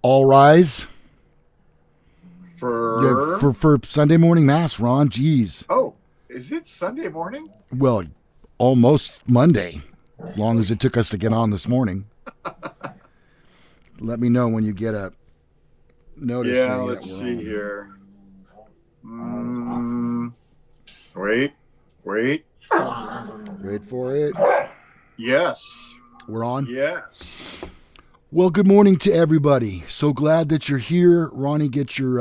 All rise. For... Yeah, for Sunday morning mass, Ron. Jeez. Oh, is it Sunday morning? Well, almost Monday, as long as it took us to get on this morning. Let me know when you get a notice. Yeah, let's see here. Wait. Wait for it. Yes. We're on? Yes. Well, good morning to everybody. So glad that you're here. Ronnie, get your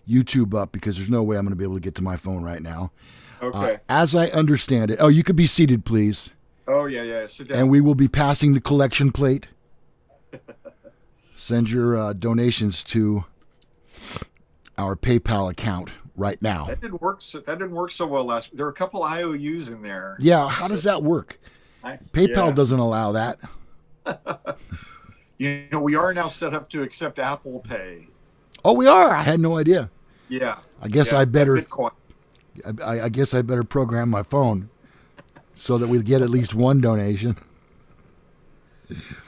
YouTube up because there's no way I'm going to be able to get to my phone right now. Okay. As I understand it. Oh, you could be seated, please. Oh, yeah. Sit down. And we will be passing the collection plate. Send your donations to our PayPal account right now. That didn't work so well last week. There were a couple IOUs in there. Yeah, how does that work? PayPal doesn't allow that. We are now set up to accept Apple Pay. Oh, we are? I had no idea. Yeah. I guess I better Bitcoin. I guess I better program my phone so that we get at least one donation.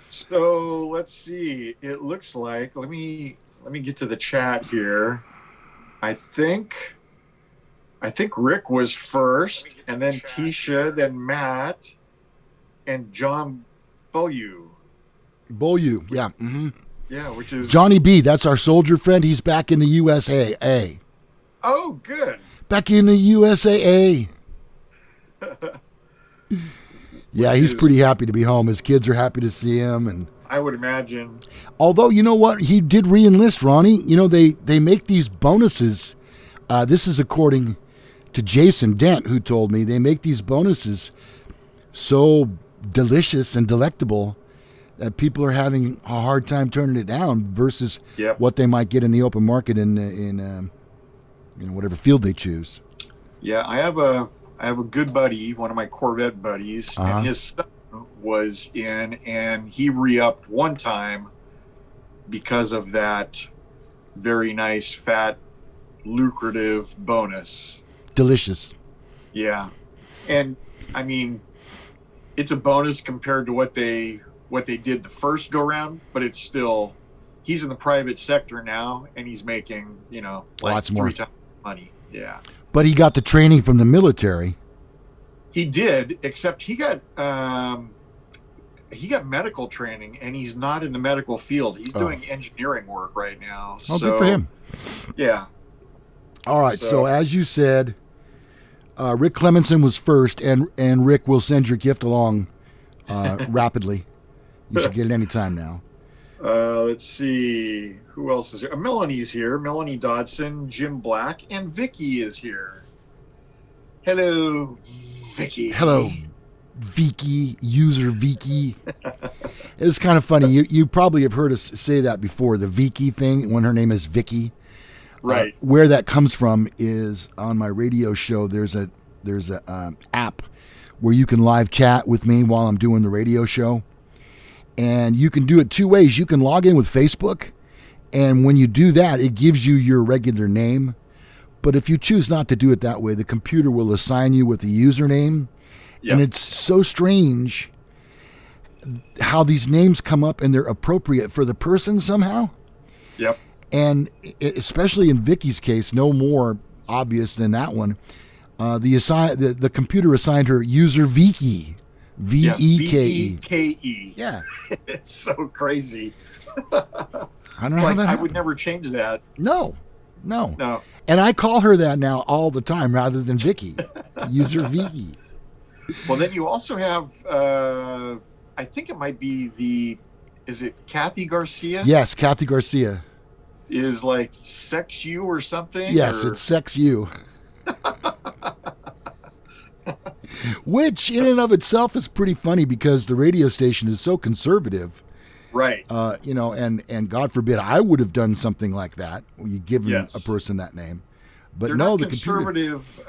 So let's see. It looks like let me get to the chat here. I think Rick was first, and then Tisha, then Matt, and John Beaulieu. Yeah. Mm-hmm. Yeah, which is Johnny B. That's our soldier friend. He's back in the USA. Oh, good. Back in the USAA. Yeah, he's pretty happy to be home. His kids are happy to see him, and I would imagine. Although, you know what? He did re-enlist, Ronnie. You know, they make these bonuses. This is according to Jason Dent, who told me they make these bonuses so delicious and delectable that people are having a hard time turning it down versus what they might get in the open market in whatever field they choose. Yeah, I have a good buddy, one of my Corvette buddies, and his son was in, and he re-upped one time because of that very nice, fat, lucrative bonus. Delicious. Yeah. And, I mean, it's a bonus compared to what they did the first go-round, but it's still, he's in the private sector now, and he's making, lots more 3 times money. Yeah. But he got the training from the military. He did, except he got medical training, and he's not in the medical field. He's doing engineering work right now. Oh, good for him. Yeah. All right. So as you said, Rick Clemenson was first, and Rick will send your gift along rapidly. You should get it any time now. Let's see. Who else is here? Melanie's here. Melanie Dodson, Jim Black, and Vicky is here. Hello, Vicky. Hello, Vicky, user Vicky. It's kind of funny. You probably have heard us say that before, the Vicky thing, when her name is Vicky. Right. Where that comes from is on my radio show, there's a app where you can live chat with me while I'm doing the radio show. And you can do it 2 ways. You can log in with Facebook, and when you do that, it gives you your regular name. But if you choose not to do it that way, the computer will assign you with a username. Yep. And it's so strange how these names come up and they're appropriate for the person somehow. Yep. And especially in Vicky's case, no more obvious than that one. The computer assigned her user Vicky. Veke. Veke. Yeah. It's so crazy. I don't know how that I would never change that. No. And I call her that now all the time rather than Vicky. User Vicky. Well, then you also have, I think it might be is it Kathy Garcia? Yes, Kathy Garcia. Is like Sex You or something? Yes, it's Sex You. Which, in and of itself, is pretty funny because the radio station is so conservative. Right. And God forbid I would have done something like that. You give a person that name. But they're no, not the conservative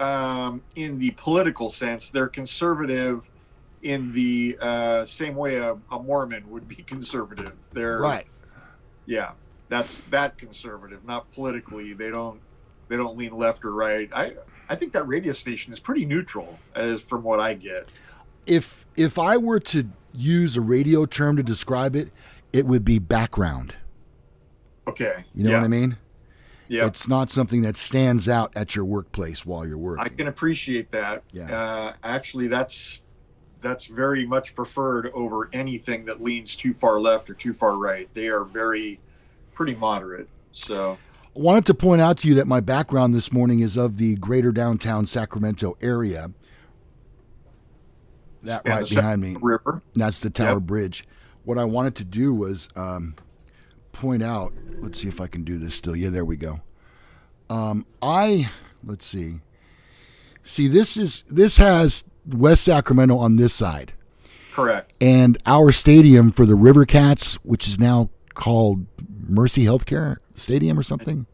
in the political sense. They're conservative in the same way a Mormon would be conservative. They're right. Yeah, that's that conservative, not politically. They don't lean left or right. I think that radio station is pretty neutral, as from what I get. If I were to use a radio term to describe it, it would be background. Okay. You know what I mean? Yeah. It's not something that stands out at your workplace while you're working. I can appreciate that. Yeah. Actually, that's very much preferred over anything that leans too far left or too far right. They are pretty moderate. So I wanted to point out to you that my background this morning is of the greater downtown Sacramento area. That right behind me. River. That's the Tower Bridge. What I wanted to do was point out, let's see if I can do this still. Yeah, there we go. Let's see. See, this has West Sacramento on this side. Correct. And our stadium for the River Cats, which is now called Mercy Healthcare Stadium or something.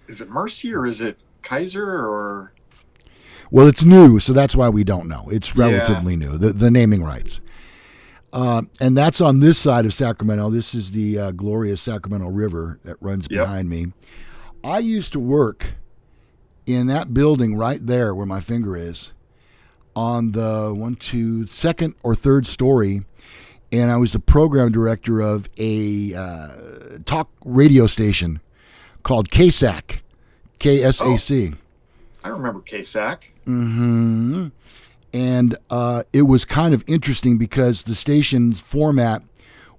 Is it Mercy or is it Kaiser or? Well, it's new, so that's why we don't know. It's relatively new, the naming rights. And that's on this side of Sacramento. This is the glorious Sacramento River that runs behind me. I used to work in that building right there where my finger is on the second or third story, and I was the program director of a talk radio station called KSAC, KSAC. I remember KSAC. Mm-hmm. And it was kind of interesting because the station's format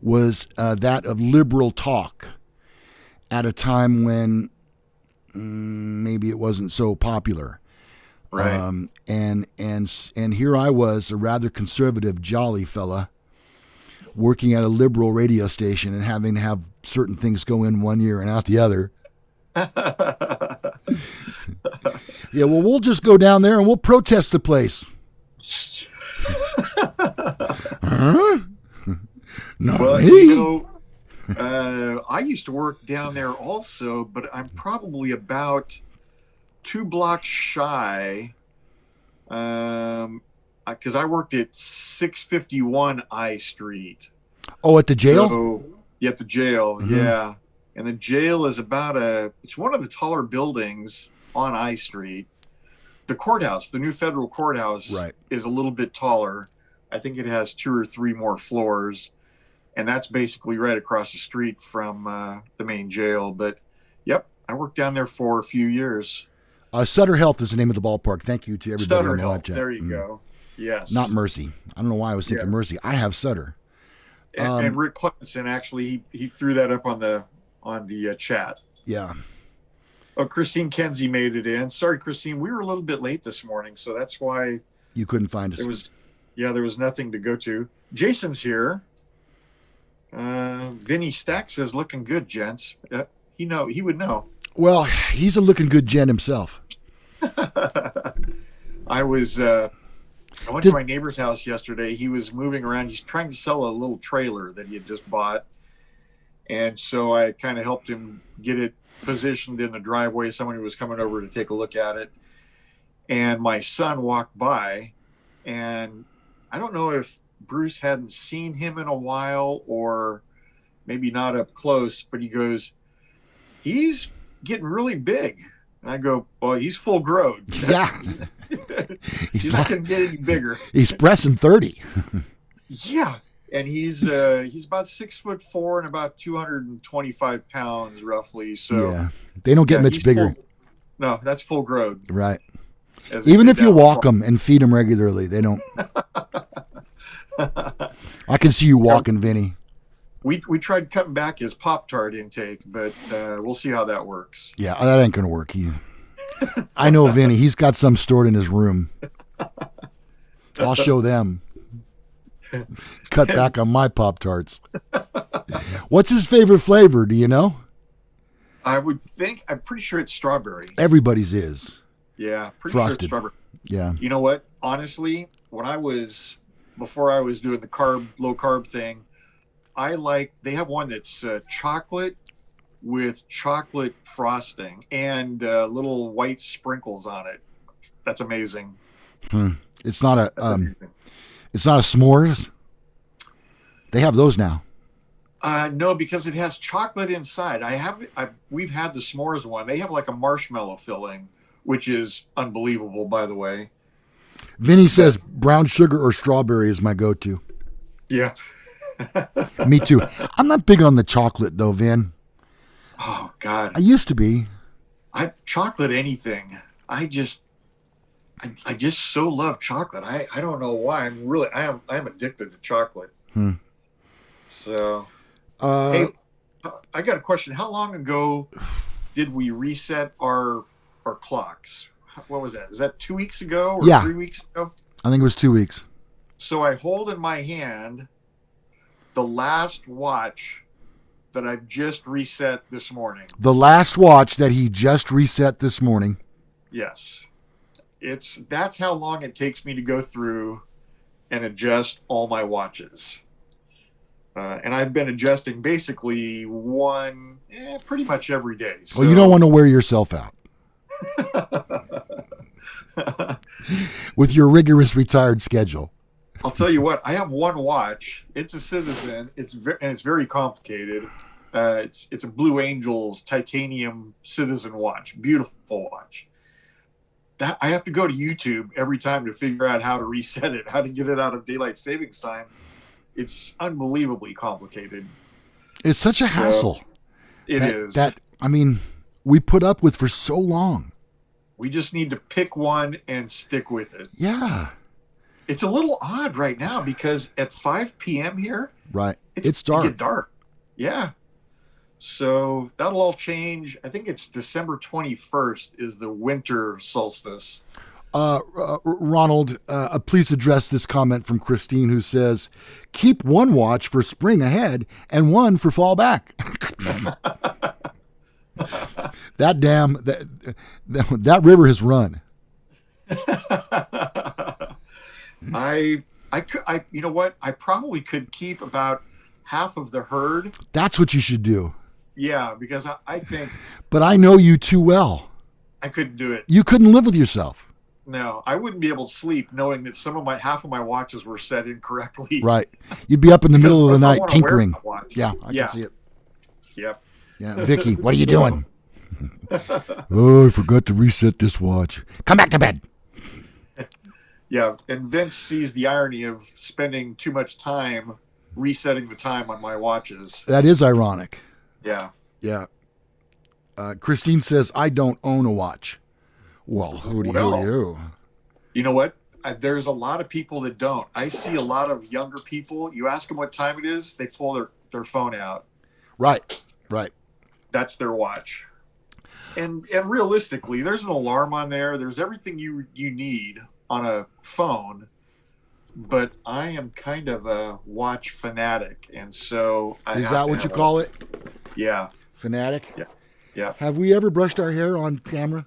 was that of liberal talk at a time when maybe it wasn't so popular. Right. And here I was, a rather conservative, jolly fella, working at a liberal radio station and having to have certain things go in one ear and out the other. Yeah, well, we'll just go down there and we'll protest the place. Huh? Not well, me. I used to work down there also, but I'm probably about 2 blocks shy, because I worked at 651 I Street. Oh, at the jail? So, at the jail, yeah. And the jail is it's one of the taller buildings on I Street. The courthouse, the new federal courthouse, is a little bit taller. I think it has 2 or 3 more floors. And that's basically right across the street from the main jail. But, I worked down there for a few years. Sutter Health is the name of the ballpark. Thank you to everybody Sutter on the Health, live chat. there you go. Yes. Not Mercy. I don't know why I was thinking Mercy. I have Sutter. And Rick Clemenson, actually, he threw that up on the chat. Yeah. Oh, Christine Kenzie made it in. Sorry, Christine, we were a little bit late this morning, so that's why you couldn't find us. There was nothing to go to. Jason's here. Vinny Stack says, "Looking good, gents." He would know. Well, he's a looking good gent himself. I went to my neighbor's house yesterday. He was moving around. He's trying to sell a little trailer that he had just bought. And so I kind of helped him get it positioned in the driveway. Someone was coming over to take a look at it. And my son walked by, and I don't know if Bruce hadn't seen him in a while or maybe not up close, but he goes, "He's getting really big." And I go, "Well, he's full grown." Yeah. He's not going to get any bigger. He's pressing 30. Yeah. And he's about 6'4" and about 225 pounds roughly. So yeah, they don't get much bigger. No, that's full grown. Right. Even if you walk them and feed them regularly, they don't. I can see you walking, Vinny. We tried cutting back his Pop-Tart intake, but we'll see how that works. Yeah, that ain't gonna work. I know Vinny. He's got some stored in his room. I'll show them. Cut back on my Pop-Tarts. What's his favorite flavor? Do you know? I'm pretty sure it's strawberry. Everybody's is. Yeah, pretty Frosted. sure it's strawberry. Yeah. You know what? Honestly, before I was doing the low carb thing, they have one that's chocolate with chocolate frosting and little white sprinkles on it. That's amazing. It's not a s'mores. They have those now. No, because it has chocolate inside. We've had the s'mores one. They have like a marshmallow filling, which is unbelievable, by the way. Vinny says brown sugar or strawberry is my go-to. Yeah. Me too. I'm not big on the chocolate though, Vin. Oh God. I used to be. Chocolate anything. I just so love chocolate. I don't know why. I am addicted to chocolate. So, Uh, hey, I got a question. How long ago did we reset our clocks? What was that? Is that 2 weeks ago or yeah, 3 weeks ago? I think it was 2 weeks. So I hold in my hand the last watch that I've just reset this morning. The last watch that he just reset this morning. Yes. That's how long it takes me to go through and adjust all my watches. And I've been adjusting basically one pretty much every day. So, Well, you don't want to wear yourself out with your rigorous retired schedule. I'll tell you what, I have one watch. It's a Citizen. And it's very complicated. It's a Blue Angels titanium Citizen watch. Beautiful watch. That I have to go to YouTube every time to figure out how to reset it, how to get it out of daylight savings time. It's unbelievably complicated. It's such a hassle. It is. We put up with for so long. We just need to pick one and stick with it. Yeah. It's a little odd right now because at 5 p.m. here, right, it's dark. Get dark. Yeah. So that'll all change. I think it's December 21st is the winter solstice. Ronald, please address this comment from Christine, who says, keep one watch for spring ahead and one for fall back. that river has run. You know what? I probably could keep about half of the herd. That's what you should do. Yeah, because I think. But I know you too well. I couldn't do it. You couldn't live with yourself. No, I wouldn't be able to sleep knowing that half of my watches were set incorrectly. Right. You'd be up in the middle of the night tinkering. Yeah, I can see it. Yep. Yeah, Vicky, what are you doing? Oh, I forgot to reset this watch. Come back to bed. Yeah, and Vince sees the irony of spending too much time resetting the time on my watches. That is ironic. Yeah. Yeah. Christine says, I don't own a watch. Well, who do you? You know what? There's a lot of people that don't. I see a lot of younger people. You ask them what time it is, they pull their phone out. Right. That's their watch. And realistically, there's an alarm on there. There's everything you need on a phone. But I am kind of a watch fanatic, and so is that what you call it? Yeah. Fanatic? Yeah. Have we ever brushed our hair on camera?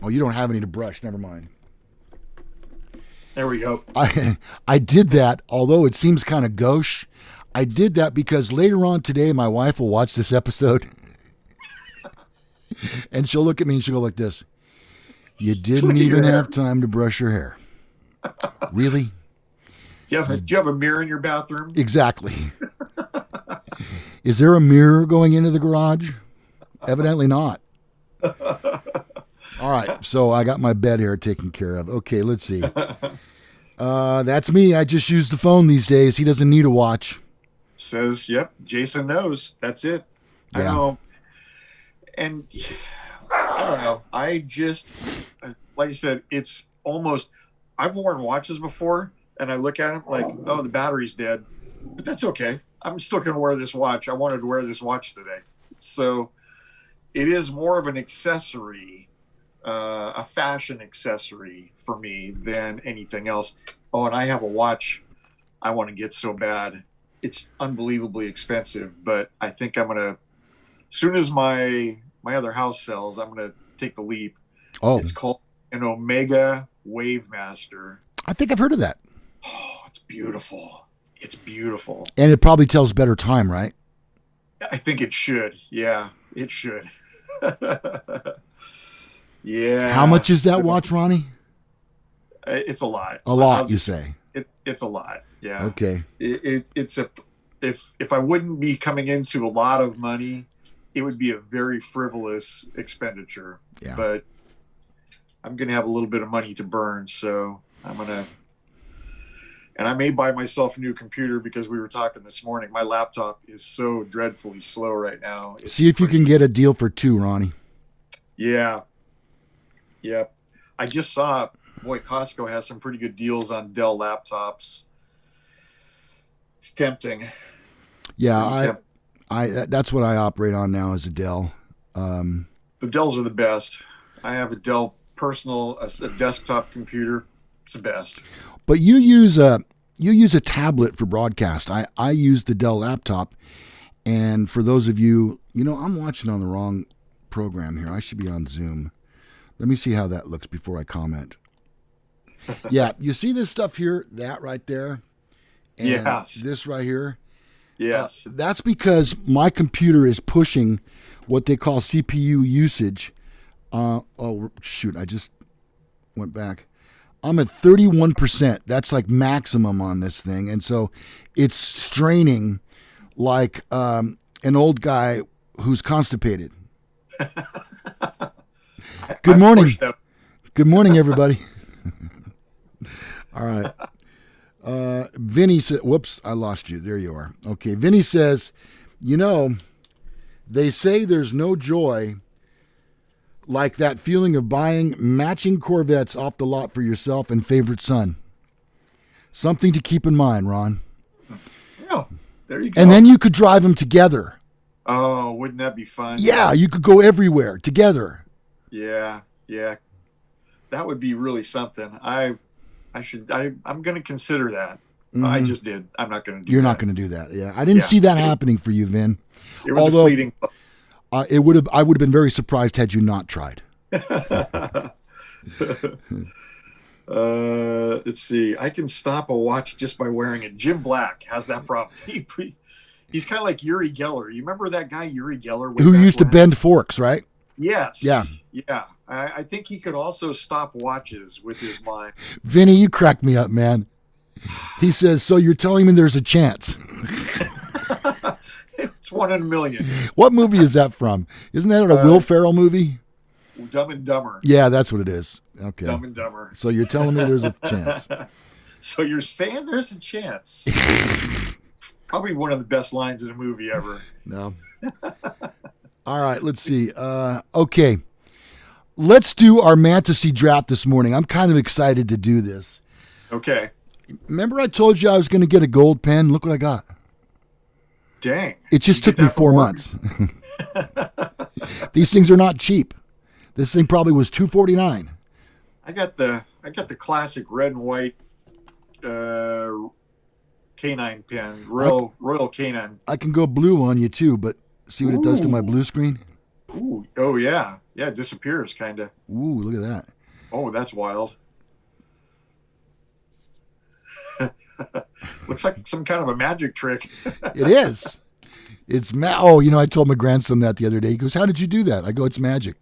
Oh, you don't have any to brush. Never mind. There we go. I did that, although it seems kind of gauche. I did that because later on today, my wife will watch this episode, and she'll look at me and she'll go like this. You didn't even have time to brush your hair. Really? Do you have a mirror in your bathroom? Exactly. Is there a mirror going into the garage? Evidently not. All right, so I got my bed hair taken care of. Okay, let's see. That's me. I just use the phone these days. He doesn't need a watch. Says, yep, Jason knows. That's it. Yeah. I know. And I don't know. I just, like I said, it's almost, I've worn watches before, and I look at them like, oh, the battery's dead. But that's okay. I'm still going to wear this watch. I wanted to wear this watch today. So it is more of an accessory, a fashion accessory for me than anything else. Oh, and I have a watch I want to get so bad. It's unbelievably expensive, but I think I'm going to, as soon as my other house sells, I'm going to take the leap. Oh. It's called an Omega Wavemaster. I think I've heard of that. Oh, it's beautiful. It's beautiful. And it probably tells better time, right? I think it should. Yeah, it should. Yeah. How much is that watch, Ronnie? It's a lot. A lot, you say? It's a lot. Yeah. Okay. It's if I wouldn't be coming into a lot of money, it would be a very frivolous expenditure. Yeah. But I'm going to have a little bit of money to burn, so I'm going to And I may buy myself a new computer because we were talking this morning. My laptop is so dreadfully slow right now. See if you can get a deal for 2, Ronnie. Yeah. Yep. I just saw, boy, Costco has some pretty good deals on Dell laptops. It's tempting. Yeah, that's what I operate on now is a Dell. The Dells are the best. I have a Dell personal, a desktop computer. It's the best. But you use a tablet for broadcast. I use the Dell laptop. And for those of you, I'm watching on the wrong program here. I should be on Zoom. Let me see how that looks before I comment. Yeah, you see this stuff here, that right there? And yes. This right here? Yes. That's because my computer is pushing what they call CPU usage. Oh, shoot, I just went back. I'm at 31%. That's like maximum on this thing. And so it's straining like an old guy who's constipated. Good morning. Good morning, everybody. All right. Vinny said, whoops, I lost you. There you are. Okay. Vinny says, they say there's no joy like that feeling of buying matching Corvettes off the lot for yourself and favorite son. Something to keep in mind, Ron. Oh, there you go. And then you could drive them together. Oh, wouldn't that be fun? Yeah, you could go everywhere together. Yeah. That would be really something. I'm going to consider that. Mm-hmm. I just did. I'm not going to do that. You're not going to do that. Yeah. I didn't see that happening for you, Vin. It was a fleeting. I would have been very surprised had you not tried. Let's see. I can stop a watch just by wearing it. Jim Black has that problem. He's kind of like Uri Geller. You remember that guy, Uri Geller? Who used to bend forks, right? Yes. Yeah. I think he could also stop watches with his mind. Vinny, you cracked me up, man. He says, so you're telling me there's a chance. It's 1 in a million. What movie is that from? Isn't that a Will Ferrell movie? Dumb and Dumber. Yeah, that's what it is. Okay. Dumb and Dumber. So you're telling me there's a chance. So you're saying there's a chance. Probably one of the best lines in a movie ever. No. All right, let's see. Okay. Let's do our Mantasy Draft this morning. I'm kind of excited to do this. Okay. Remember I told you I was going to get a gold pen? Look what I got. Dang. It just took me 4 months. These things are not cheap. This thing probably was $249. I got the classic red and white canine pen, Royal Canine. I can go blue on you too, but see what it does to my blue screen? Ooh. Oh yeah. Yeah, it disappears kind of. Ooh, look at that. Oh, that's wild. Looks like some kind of a magic trick. It is. It's I told my grandson that the other day. He goes, "How did you do that?" I go, "It's magic."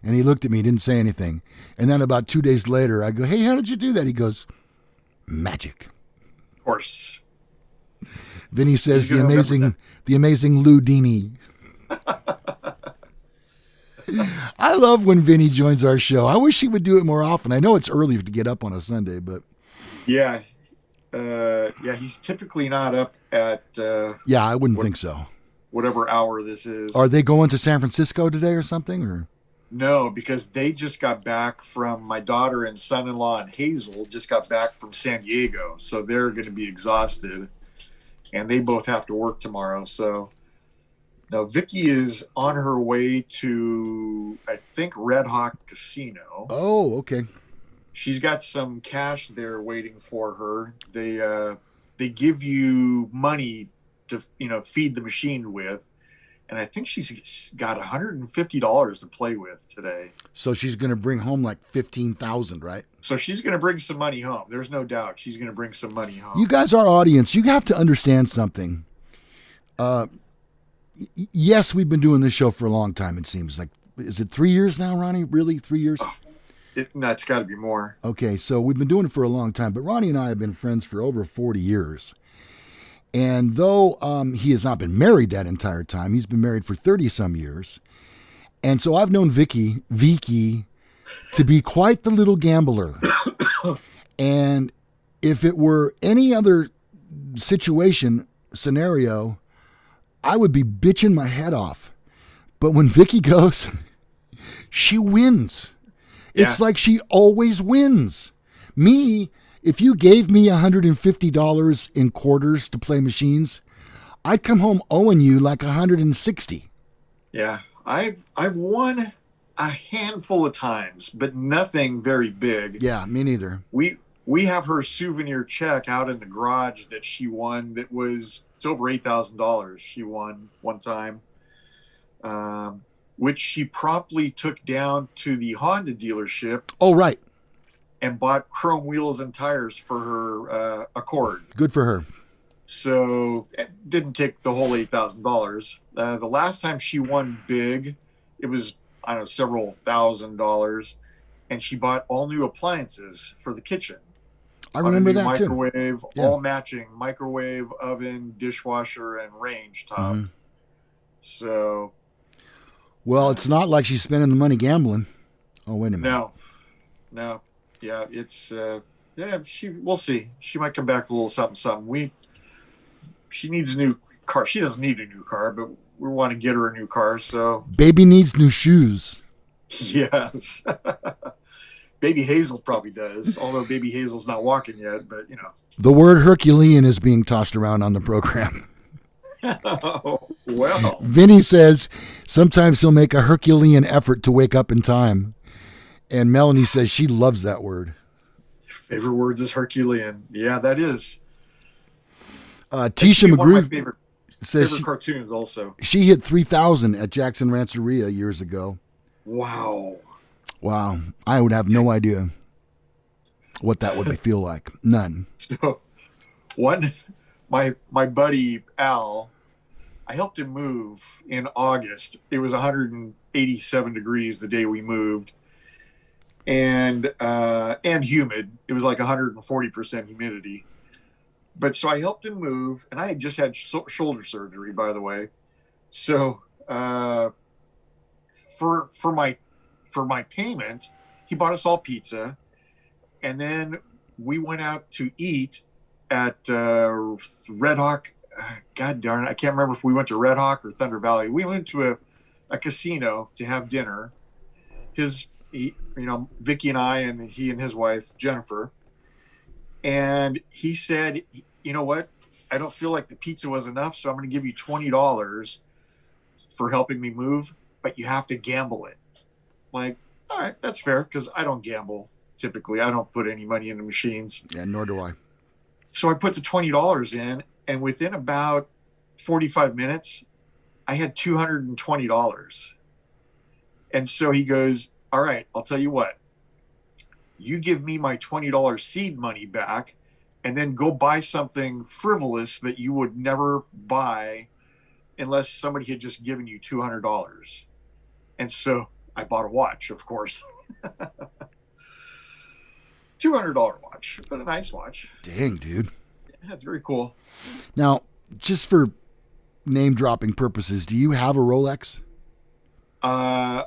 And he looked at me, didn't say anything. And then about 2 days later, I go, "Hey, how did you do that?" He goes, "Magic." Of course. Vinny says the amazing Lou Dini. I love when Vinny joins our show. I wish he would do it more often. I know it's early to get up on a Sunday, but yeah. He's typically not up at I wouldn't think so. Whatever hour this is. Are they going to San Francisco today or something? Or no, because they just got back from my daughter and son-in-law and Hazel just got back from San Diego, so they're going to be exhausted, and they both have to work tomorrow. So now Vicky is on her way to, I think, Red Hawk Casino. Oh, okay. She's got some cash there waiting for her. They give you money to feed the machine with, and I think she's got $150 to play with today. So she's going to bring home like $15,000, right? So she's going to bring some money home. There's no doubt she's going to bring some money home. You guys, our audience, you have to understand something. Yes, we've been doing this show for a long time. It seems like, is it 3 years now, Ronnie? Really, 3 years? Oh. It's got to be more. Okay, so we've been doing it for a long time, but Ronnie and I have been friends for over 40 years. And though he has not been married that entire time, he's been married for 30-some years. And so I've known Vicky, to be quite the little gambler. And if it were any other scenario, I would be bitching my head off. But when Vicky goes, she wins. Yeah. It's like she always wins. Me, if you gave me $150 in quarters to play machines, I'd come home owing you like $160. Yeah. I've won a handful of times, but nothing very big. Yeah, me neither. We have her souvenir check out in the garage that she won. That was it's over $8,000. She won one time, which she promptly took down to the Honda dealership. Oh, right. And bought chrome wheels and tires for her Accord. Good for her. So it didn't take the whole $8,000. The last time she won big, it was, I don't know, several $1,000s. And she bought all new appliances for the kitchen. I remember that microwave, too. all matching microwave, oven, dishwasher, and range top. Mm-hmm. So. Well, it's not like she's spending the money gambling. Oh, wait a minute. No. Yeah, it's we'll see. She might come back with a little something. She needs a new car. She doesn't need a new car, but we want to get her a new car. So baby needs new shoes. Yes. Baby Hazel probably does, although Baby Hazel's not walking yet, but The word Herculean is being tossed around on the program. Oh, well. Vinny says sometimes he'll make a Herculean effort to wake up in time. And Melanie says she loves that word. Favorite words is Herculean. Yeah, that is. Tisha McGrew says favorite cartoons also. She hit 3,000 at Jackson Rancheria years ago. Wow. I would have no idea what that would feel like. None. So my buddy Al, I helped him move in August. It was 187 degrees the day we moved. And humid. It was like 140% humidity. But so I helped him move, and I had just had shoulder surgery, by the way. So for my payment, he bought us all pizza, and then we went out to eat at Red Hawk. God darn it, I can't remember if we went to Red Hawk or Thunder Valley. We went to a casino to have dinner. Vicky and I, and he and his wife, Jennifer. And he said, you know what? I don't feel like the pizza was enough, so I'm going to give you $20 for helping me move, but you have to gamble it. Like, all right, that's fair, because I don't gamble typically. I don't put any money into machines. Yeah, nor do I. So I put the $20 in, and within about 45 minutes, I had $220. And so he goes, all right, I'll tell you what. You give me my $20 seed money back, and then go buy something frivolous that you would never buy unless somebody had just given you $200. And so I bought a watch, of course. $200 watch, but a nice watch. Dang, dude. That's very cool. Now, just for name dropping purposes, do you have a Rolex? I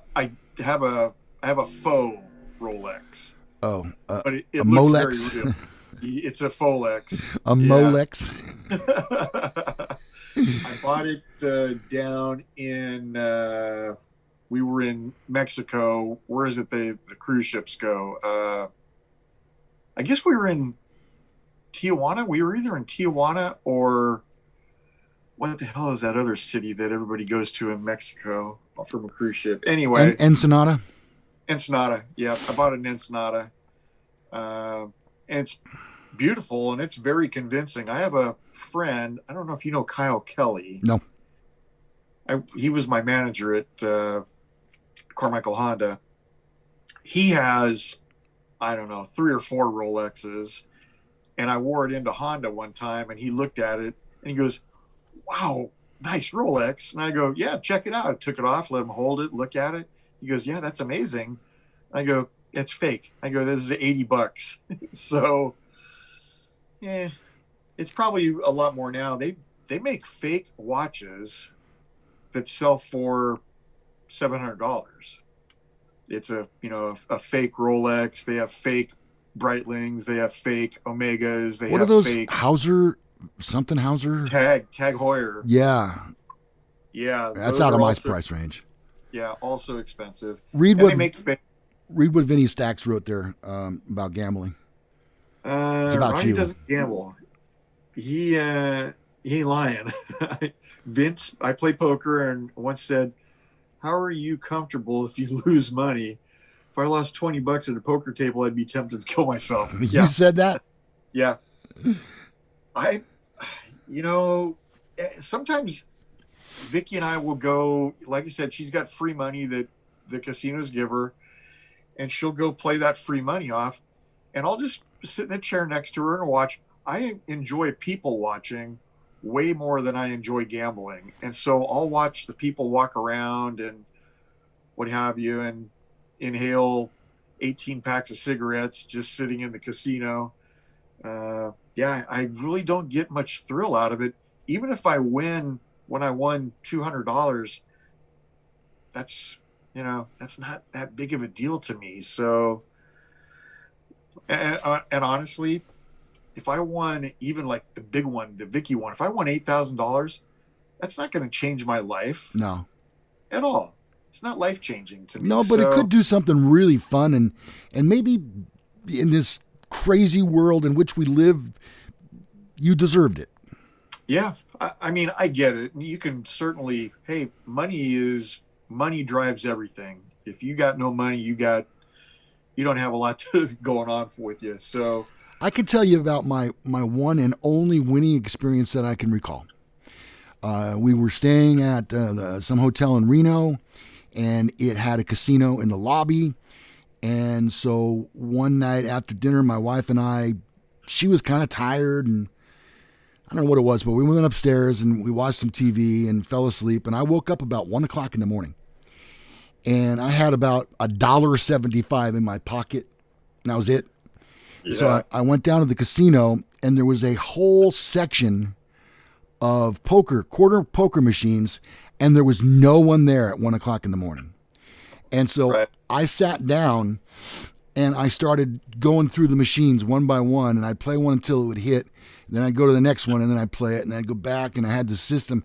have a faux Rolex. Oh, but it a looks Molex? very real. It's a Folex. A Molex? I bought it down in, we were in Mexico. Where is it the cruise ships go? I guess we were in Tijuana. We were either in Tijuana or what the hell is that other city that everybody goes to in Mexico from a cruise ship? Anyway. Ensenada? Ensenada. Yeah, I bought an Ensenada. And it's beautiful and it's very convincing. I have a friend, I don't know if you know Kyle Kelly. No. He was my manager at Carmichael Honda. He has, I don't know, 3 or 4 Rolexes. And I wore it into Honda one time and he looked at it and he goes, wow, nice Rolex. And I go, yeah, check it out. I took it off, let him hold it, look at it. He goes, yeah, that's amazing. I go, it's fake. I go, this is $80. So, yeah, it's probably a lot more now. They make fake watches that sell for $700. It's a fake Rolex. They have fake Breitlings, they have fake Omegas, they What are have those fake Hauser, something Hauser? Tag Heuer. Yeah, Yeah, that's those out of are my also, price range. yeah, also expensive. Read And what they make fake. Vinny Stacks wrote there about gambling. It's about Ronnie you. doesn't gamble. He ain't lying. Vince, I play poker and once said, "How are you comfortable if you lose money? If I lost $20 at a poker table, I'd be tempted to kill myself." You Yeah, said that? yeah. I, you know, sometimes Vicky and I will go. Like I said, she's got free money that the casinos give her, and she'll go play that free money off, and I'll just sit in a chair next to her and watch. I enjoy people watching way more than I enjoy gambling. And so I'll watch the people walk around and what have you and inhale 18 packs of cigarettes just sitting in the casino. Yeah, I really don't get much thrill out of it. Even if I win, when I won $200, that's, that's not that big of a deal to me. So, and honestly, if I won even like the big one, the Vicky one, if I won $8,000, that's not going to change my life. No. At all. It's not life changing to me. No, but it could do something really fun and maybe in this crazy world in which we live, you deserved it. Yeah. I mean, I get it. You can certainly, hey, money drives everything. If you got no money, you don't have a lot going on with you. So I can tell you about my one and only winning experience that I can recall. We were staying at some hotel in Reno, and it had a casino in the lobby. And so one night after dinner, my wife and I, she was kind of tired, and I don't know what it was, but we went upstairs and we watched some TV and fell asleep. And I woke up about 1 o'clock in the morning, and I had about $1.75 in my pocket, and that was it. Yeah. So I went down to the casino, and there was a whole section of quarter poker machines, and there was no one there at 1 o'clock in the morning. And so I sat down, and I started going through the machines one by one, and I'd play one until it would hit, and then I'd go to the next one, and then I'd play it, and then I'd go back, and I had the system.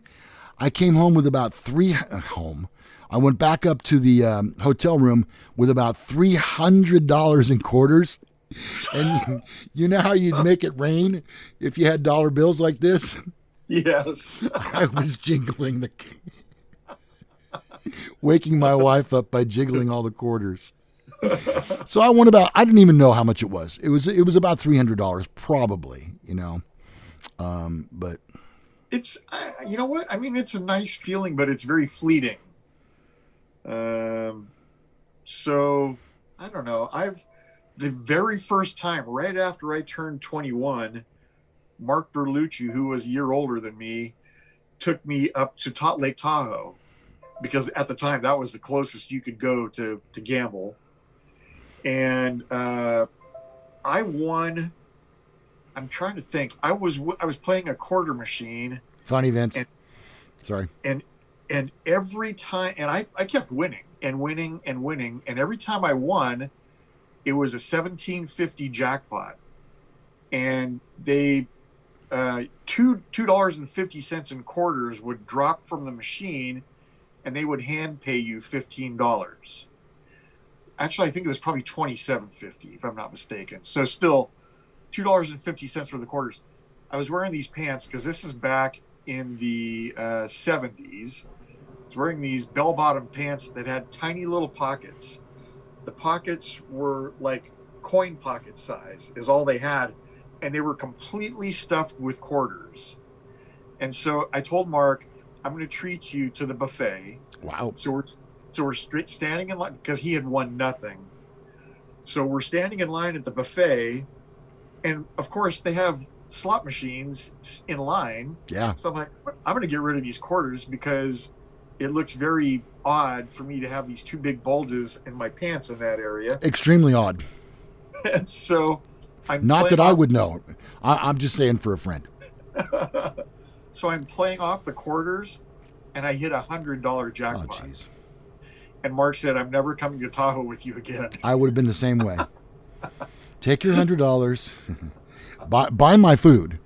I came home with about I went back up to the hotel room with about $300 in quarters. And you know how you'd make it rain if you had dollar bills like this? Yes. I was jingling waking my wife up by jiggling all the quarters. So I didn't even know how much it was. It was about $300 probably, but it's, you know what? I mean, it's a nice feeling, but it's very fleeting. So I don't know. The very first time, right after I turned 21, Mark Berlucci, who was a year older than me, took me up to Lake Tahoe, because at the time that was the closest you could go to gamble. And I won. I'm trying to think. I was playing a quarter machine. Funny, Vince. Sorry. And every time, and I kept winning and winning and winning, and every time I won, it was a $17.50 jackpot, and they $2.50 in quarters would drop from the machine, and they would hand pay you $15. Actually, I think it was probably $27.50 if I'm not mistaken. So still, $2.50 for the quarters. I was wearing these pants because this is back in the 70s. I was wearing these bell-bottom pants that had tiny little pockets. The pockets were like coin pocket size is all they had, and they were completely stuffed with quarters. And so I told Mark, I'm going to treat you to the buffet. Wow. So we're standing in line because he had won nothing. So we're standing in line at the buffet, and of course they have slot machines in line. Yeah. So I'm like, I'm going to get rid of these quarters because it looks very odd for me to have these two big bulges in my pants in that area. Extremely odd. And so I'm not that I would know. I'm just saying for a friend. So I'm playing off the quarters, and I hit $100 jackpot. Oh, jeez. And Mark said, I'm never coming to Tahoe with you again. I would have been the same way. Take your $100, buy my food,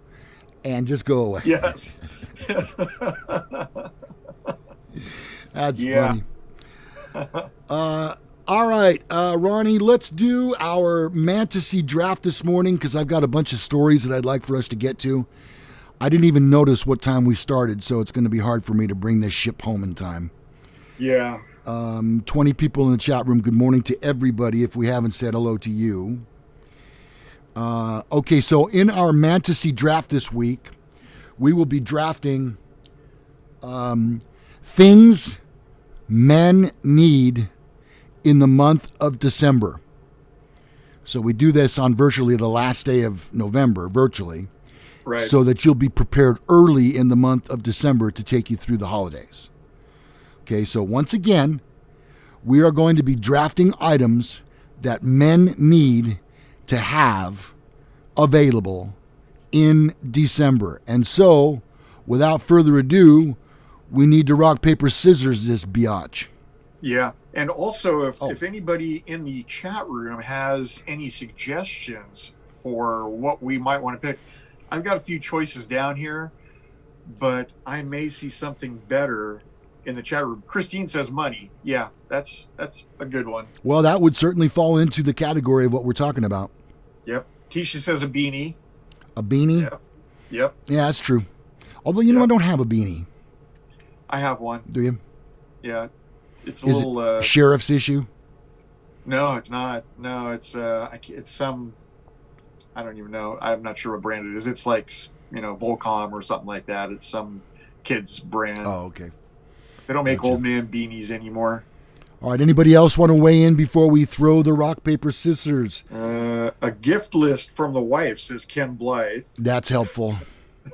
and just go away. Yes. That's funny. All right, Ronnie, let's do our Mantasy Draft this morning because I've got a bunch of stories that I'd like for us to get to. I didn't even notice what time we started, so it's going to be hard for me to bring this ship home in time. Yeah. 20 people in the chat room. Good morning to everybody if we haven't said hello to you. Okay, so in our Mantasy Draft this week, we will be drafting things men need in the month of December. So we do this on virtually the last day of November, virtually, right, so that you'll be prepared early in the month of December to take you through the holidays. Okay, so once again, we are going to be drafting items that men need to have available in December. And so, without further ado, we need to rock, paper, scissors this biatch. Yeah. And also, if anybody in the chat room has any suggestions for what we might want to pick, I've got a few choices down here, but I may see something better in the chat room. Christine says money. Yeah, that's a good one. Well, that would certainly fall into the category of what we're talking about. Yep. Tisha says a beanie. A beanie? Yep. Yeah, that's true. Although, you know, I don't have a beanie. I have one. Do you? Yeah. It's Is little it sheriff's issue? No, it's not. No, it's some, I don't even know. I'm not sure what brand it is. It's like, Volcom or something like that. It's some kid's brand. Oh, okay. They don't make old man beanies anymore. All right. Anybody else want to weigh in before we throw the rock, paper, scissors? A gift list from the wife, says Ken Blythe. That's helpful.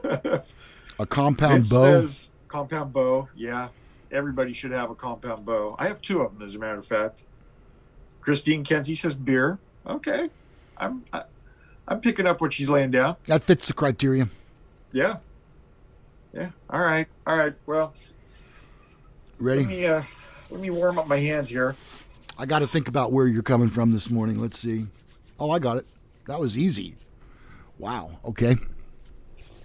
A compound Vince bow. Says compound bow. Yeah. Everybody should have a compound bow. I have two of them, as a matter of fact. Christine Kenzie says beer. Okay. I'm picking up what she's laying down. That fits the criteria. Yeah. Yeah. All right. Well, ready? Let me warm up my hands here. I got to think about where you're coming from this morning. Let's see. Oh, I got it. That was easy. Wow. Okay.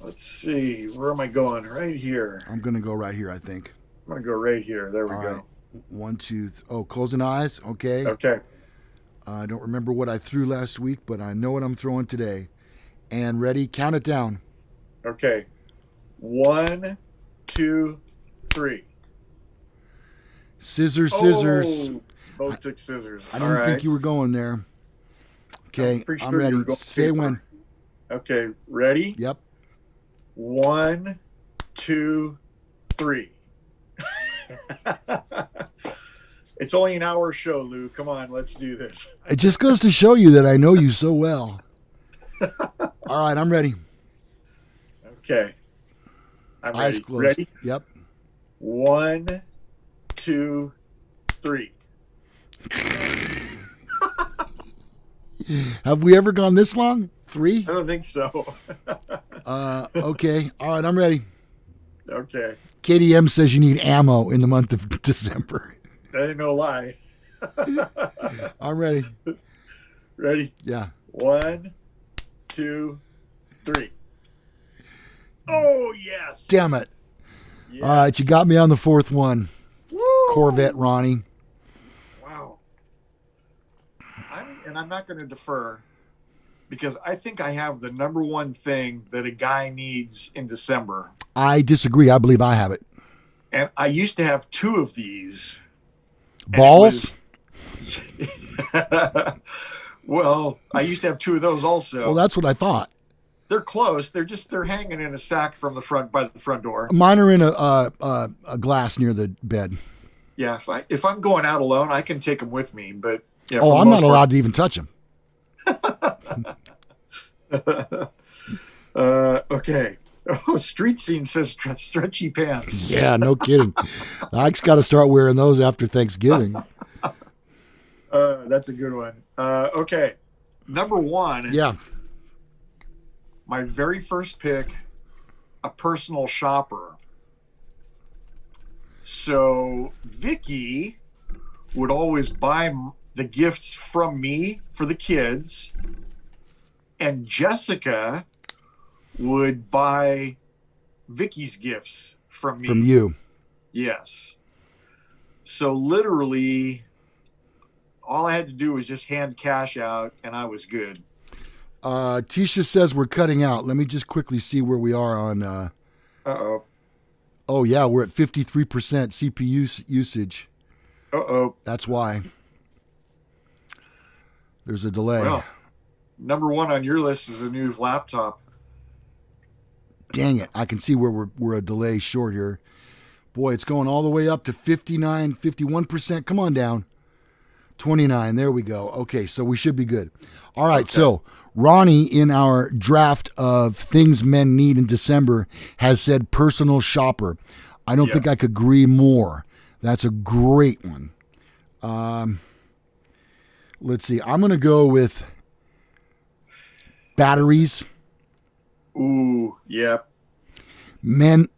Let's see. Where am I going? Right here. I'm going to go right here, I think. I'm going to go right here. There we All go. Right. 1, 2, closing eyes. Okay. Okay. I don't remember what I threw last week, but I know what I'm throwing today. And ready? Count it down. Okay. 1, 2, 3. Scissors. Both took scissors. I didn't think you were going there. Okay, I'm ready. Say when. Okay, ready? Yep. 1, 2, 3. It's only an hour show, Lou. Come on, let's do this. It just goes to show you that I know you so well. All right, I'm ready. Okay. I'm Eyes ready. closed. Ready? Yep. 1, 2, 3. Have we ever gone this long? 3? I don't think so. Okay. All right, I'm ready. Okay. KDM says you need ammo in the month of December. That ain't no lie. I'm ready. Ready? Yeah. 1, 2, 3. Oh, yes. Damn it. Yes. All right, you got me on the fourth one. Woo! Corvette Ronnie. Wow. I'm not going to defer because I think I have the number one thing that a guy needs in December. I disagree. I believe I have it. And I used to have 2 of these. Balls? Well, I used to have 2 of those also. Well, that's what I thought. They're close. They're hanging in a sack from the front by the front door. Mine are in a glass near the bed. Yeah, if I'm going out alone, I can take them with me. But yeah, oh, I'm not allowed to even touch them. Okay. Oh, Street Scene says stretchy pants. Yeah, no kidding. Ike's got to start wearing those after Thanksgiving. That's a good one. Okay, number 1. Yeah. My very first pick, a personal shopper. So Vicky would always buy the gifts from me for the kids, And Jessica would buy Vicky's gifts from me. From you. Yes. So literally, all I had to do was just hand cash out, and I was good. Tisha says we're cutting out. Let me just quickly see where we are on. Uh-oh. Oh, yeah, we're at 53% CPU usage. Uh-oh. That's why. There's a delay. Well, number one on your list is a new laptop. Dang it. I can see where we're a delay short here. Boy, it's going all the way up to 59, 51%. Come on down. 29. There we go. Okay, so we should be good. All right, Okay. So Ronnie, in our draft of things men need in December, has said personal shopper. I don't think I could agree more. That's a great one. Let's see. I'm going to go with batteries. Ooh, yep. Men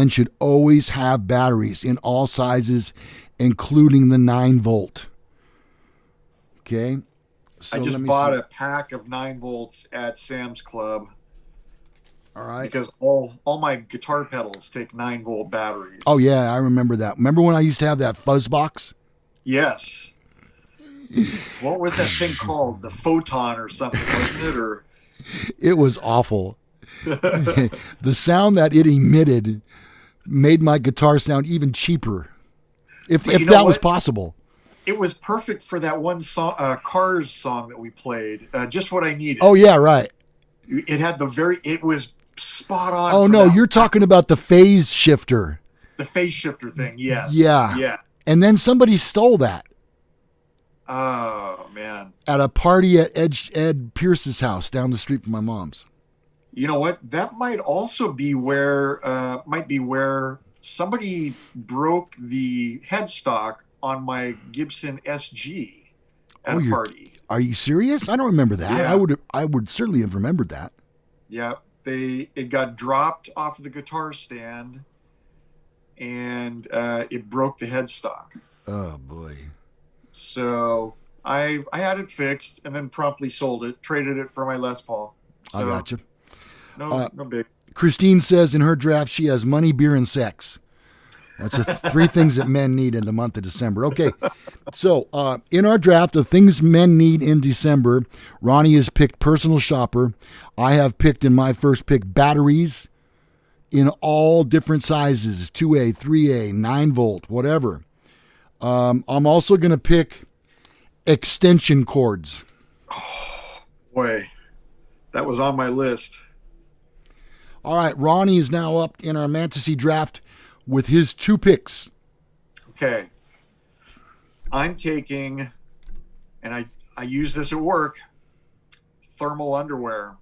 should always have batteries in all sizes, including the 9-volt. Okay. So I just bought a pack of 9 volts at Sam's Club. All right. Because all my guitar pedals take 9-volt batteries. Oh, yeah, I remember that. Remember when I used to have that fuzz box? Yes. What was that thing called? The Photon or something, wasn't it? Or It was awful. The sound that it emitted made my guitar sound even cheaper, if that was possible. It was perfect for that one song, Cars song that we played. Just what I needed. Oh, yeah, right. It had it was spot on. Oh, no, you're talking about the phase shifter. The phase shifter thing, yes. Yeah. Yeah. And then somebody stole that. Oh, man. At a party at Ed Pierce's house down the street from my mom's. You know what? That might also be where somebody broke the headstock on my Gibson SG at a party. Are you serious? I don't remember that. Yeah. I would certainly have remembered that. Yeah, it got dropped off of the guitar stand, and it broke the headstock. Oh boy! So I had it fixed, and then promptly sold it, traded it for my Les Paul. So, I got you. No big. Christine says in her draft she has money, beer, and sex. That's the 3 things that men need in the month of December. Okay, so in our draft of things men need in December, Ronnie has picked personal shopper. I have picked in my first pick batteries in all different sizes, 2A, 3A, 9-volt, whatever. I'm also going to pick extension cords. Oh, boy, that was on my list. All right, Ronnie is now up in our Mantasy Draft with his 2 picks. Okay. I'm taking, and I use this at work, thermal underwear.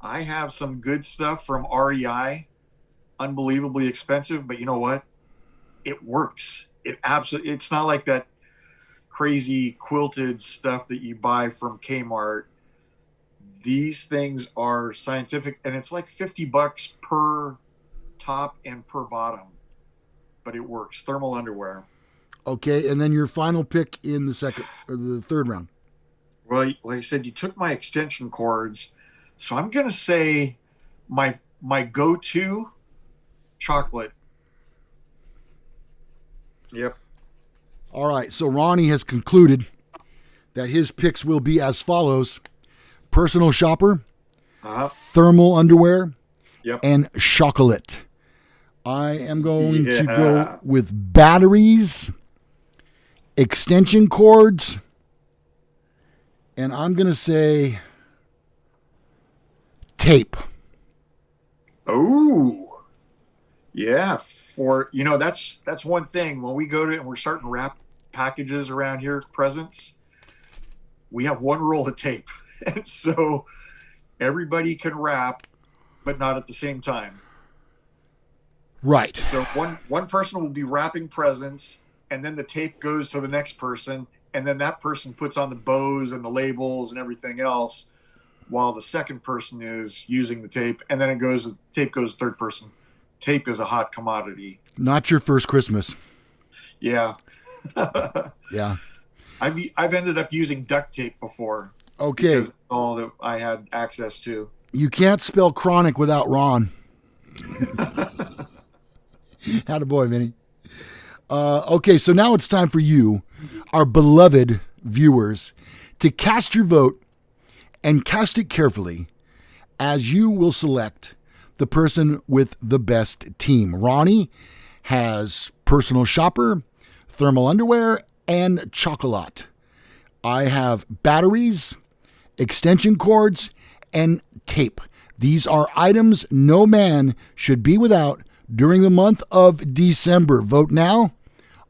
I have some good stuff from REI, unbelievably expensive, but you know what? It works. It's not like that crazy quilted stuff that you buy from Kmart. These things are scientific, and it's like $50 per top and per bottom, but it works. Thermal underwear. Okay, and then your final pick in the second or the third round. Well, like I said, you took my extension cords, so I'm going to say my go-to chocolate. Yep. All right, so Ronnie has concluded that his picks will be as follows: personal shopper, thermal underwear, and chocolate. I am going to go with batteries, extension cords, and I'm going to say tape. Oh, yeah. That's one thing when we go to and we're starting to wrap packages around here, presents. We have one roll of tape, and so everybody can wrap, but not at the same time. Right. So one person will be wrapping presents, and then the tape goes to the next person, and then that person puts on the bows and the labels and everything else, while the second person is using the tape, and then tape goes to third person. Tape is a hot commodity. Not your first Christmas. Yeah. Yeah. I've ended up using duct tape before. Okay. Because that's all that I had access to. You can't spell chronic without Ron. Attaboy, Vinny. Okay, so now it's time for you, our beloved viewers, to cast your vote and cast it carefully, as you will select the person with the best team. Ronnie has personal shopper, thermal underwear, and chocolate. I have batteries, extension cords, and tape. These are items no man should be without during the month of December. Vote now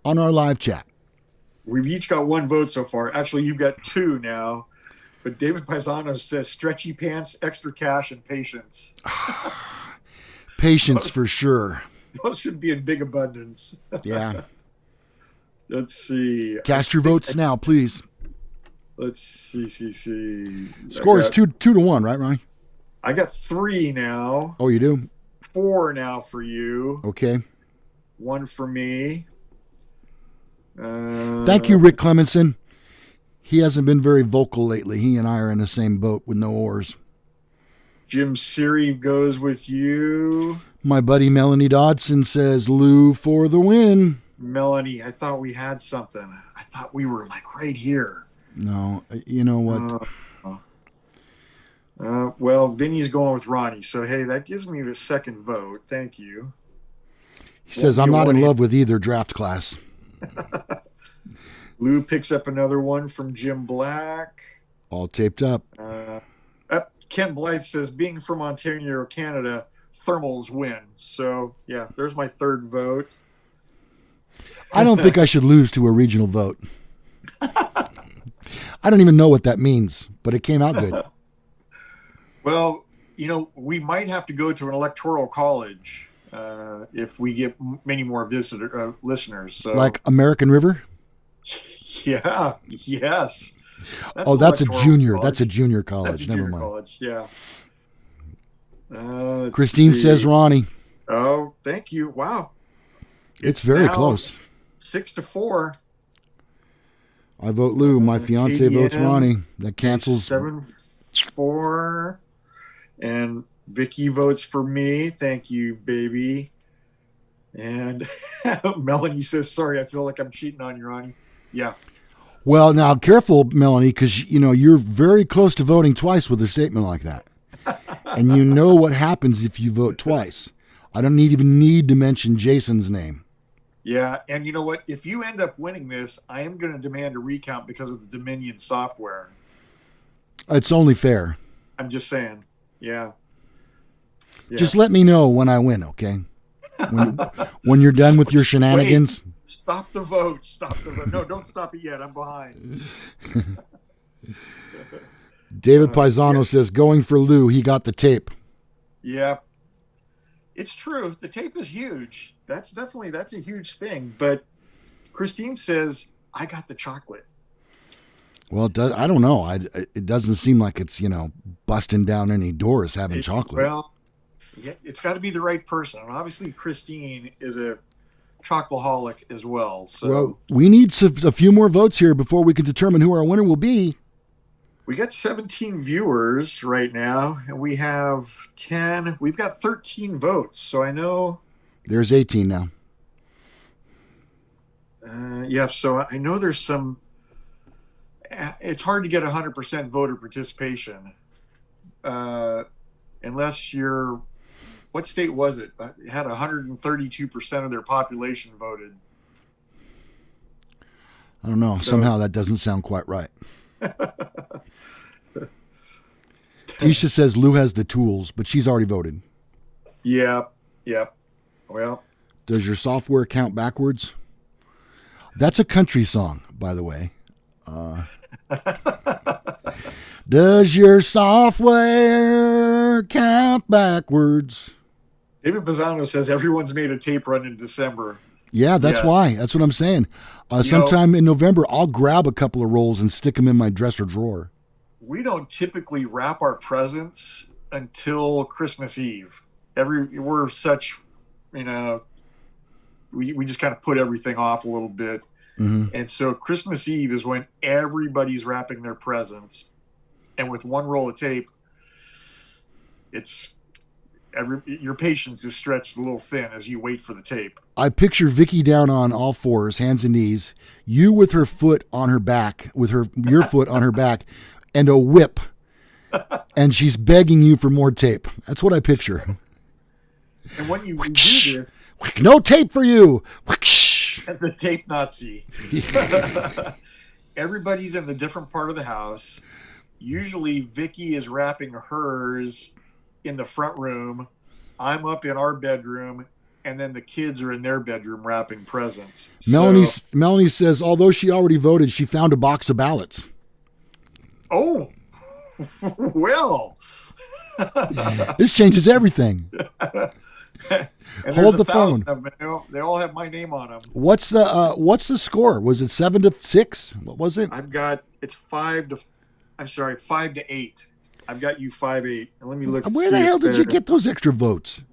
on our live chat. We've each got one vote so far. Actually, you've got two now. But David Paisano says stretchy pants, extra cash, and patience. Patience for sure. Those should be in big abundance. Yeah. Let's see. Cast your votes now, please. Let's see. Score is 2-1, right, Ronnie? I got 3 now. Oh, you do? 4 now for you. Okay. 1 for me. Thank you, Rick Clemenson. He hasn't been very vocal lately. He and I are in the same boat with no oars. Jim Siri goes with you. My buddy Melanie Dodson says Lou for the win. Melanie, I thought we had something. I thought we were like right here. No, you know what? Well, Vinny's going with Ronnie. So, hey, that gives me the second vote. Thank you. He says, I'm not in love with either draft class. Lou picks up another one from Jim Black. All taped up. Ken Blythe says, being from Ontario, Canada, thermals win. So, yeah, there's my third vote. I don't think I should lose to a regional vote. I don't even know what that means, but it came out good. Well, you know, we might have to go to an electoral college if we get many more listeners. So. Like American River? Yeah. Yes. That's a junior. College. That's a junior college. That's a Never junior mind. College. Yeah. Christine says Ronnie. Oh, thank you. Wow. It's very close. 6-4. I vote Lou. My fiance ADM, votes Ronnie. That cancels. 7-4. And Vicky votes for me. Thank you, baby. And Melanie says, sorry, I feel like I'm cheating on you, Ronnie. Yeah. Well, now, careful, Melanie, because, you know, you're very close to voting twice with a statement like that. And you know what happens if you vote twice. I don't even need to mention Jason's name. Yeah, and you know what? If you end up winning this, I am going to demand a recount because of the Dominion software. It's only fair. I'm just saying. Yeah. Just let me know when I win, okay? When you're done with your shenanigans. Wait, stop the vote. Stop the vote. No, don't stop it yet. I'm behind. David Paisano says, going for Lou, he got the tape. Yeah. It's true. The tape is huge. That's a huge thing. But Christine says, I got the chocolate. Well, I don't know. It doesn't seem like it's, busting down any doors having chocolate. Well, yeah, it's got to be the right person. And obviously, Christine is a chocoholic as well. So well, we need a few more votes here before we can determine who our winner will be. We got 17 viewers right now, and we have 10. We've got 13 votes, so I know. There's 18 now. Yeah, so I know there's some. It's hard to get 100% voter participation, unless you're. What state was it? It had 132% of their population voted. I don't know. Somehow that doesn't sound quite right. Tisha says Lou has the tools, but she's already voted. Yep. Well. Does your software count backwards? That's a country song, by the way. Does your software count backwards? David Pisano says everyone's made a tape run in December. Yeah, that's why. That's what I'm saying. Sometime in November, I'll grab a couple of rolls and stick them in my dresser drawer. We don't typically wrap our presents until Christmas Eve. We're such, we just kind of put everything off a little bit. Mm-hmm. And so Christmas Eve is when everybody's wrapping their presents. and with one roll of tape, your patience is stretched a little thin as you wait for the tape. I picture Vicky down on all fours, hands and knees, you with her foot on her back, your foot on her back, and a whip, and she's begging you for more tape. That's what I picture. And when you do this, no tape for you. The tape Nazi. Everybody's in a different part of the house. Usually Vicky is wrapping hers in the front room. I'm up in our bedroom, and then the kids are in their bedroom wrapping presents. Melanie says, although she already voted, she found a box of ballots. Oh, well. This changes everything. Hold the phone. They all have my name on them. What's the score? Was it 7-6? What was it? It's 5-8. I've got you 5-8. And let me look. Where the hell did you get those extra votes?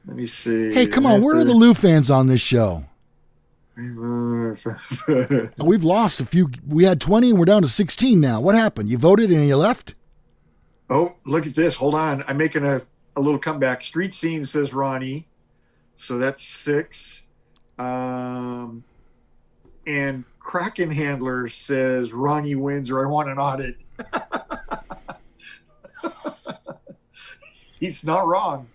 Let me see. Hey, come on. Where are the Lou fans on this show? We've lost a few. We had 20 and we're down to 16 now. What happened? You voted and you left? Oh, look at this. Hold on. I'm making a little comeback. Street Scene says Ronnie. So that's 6. And Kraken Handler says Ronnie wins or I want an audit. He's not wrong.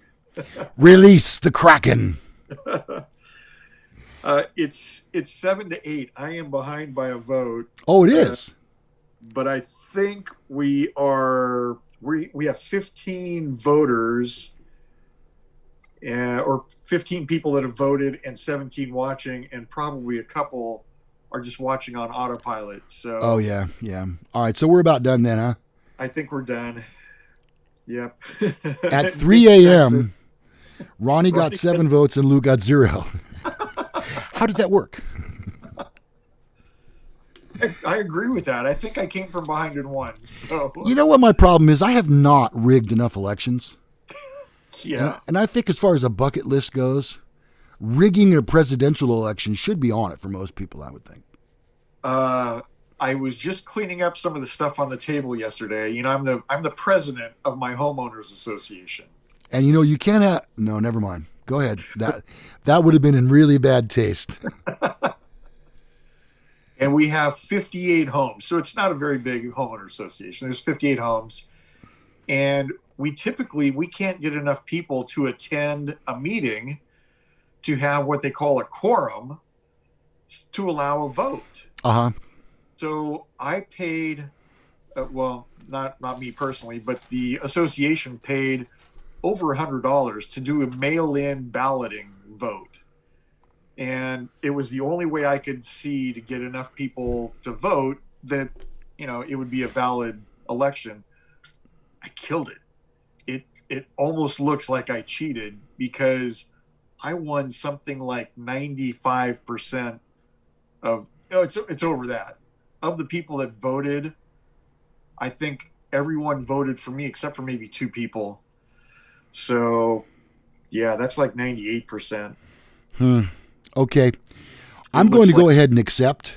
Release the Kraken. It's 7-8. I am behind by a vote. Oh, it is. But I think we have 15 voters, or 15 people that have voted, and 17 watching, and probably a couple are just watching on autopilot. So. Oh yeah. All right, so we're about done then, huh? I think we're done. Yep. At 3 a.m., Ronnie got 7 votes and Lou got 0. How did that work? I agree with that. I think I came from behind and won. So you know what my problem is? I have not rigged enough elections. Yeah. And I think as far as a bucket list goes, rigging a presidential election should be on it for most people, I would think. I was just cleaning up some of the stuff on the table yesterday. You know, I'm the president of my homeowners association. And you know, you can't have no, never mind. Go ahead. That would have been in really bad taste. And we have 58 homes. So it's not a very big homeowner association. There's 58 homes. And we can't get enough people to attend a meeting to have what they call a quorum to allow a vote. Uh-huh. So I paid, not me personally, but the association paid over $100 to do a mail-in balloting vote. And it was the only way I could see to get enough people to vote that, you know, it would be a valid election. I killed it. It almost looks like I cheated because I won something like 95% of, it's over that. Of the people that voted, I think everyone voted for me except for maybe 2 people. So, yeah, that's like 98%. Okay. I'm going to go ahead and accept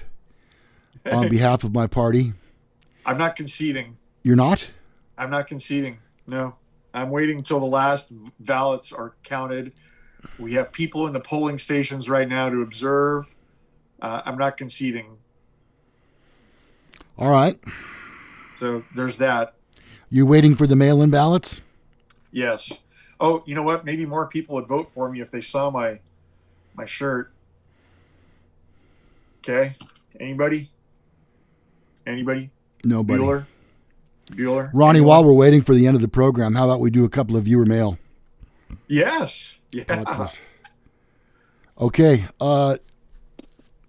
on behalf of my party. I'm not conceding. You're not? I'm not conceding. No. I'm waiting until the last ballots are counted. We have people in the polling stations right now to observe. I'm not conceding. All right. So there's that. You waiting for the mail-in ballots? Yes. Oh, you know what? Maybe more people would vote for me if they saw my shirt. Okay. Anybody? Nobody. Bueller? Ronnie, while we're waiting for the end of the program, how about we do a couple of viewer mail? Yes. Yeah. Okay.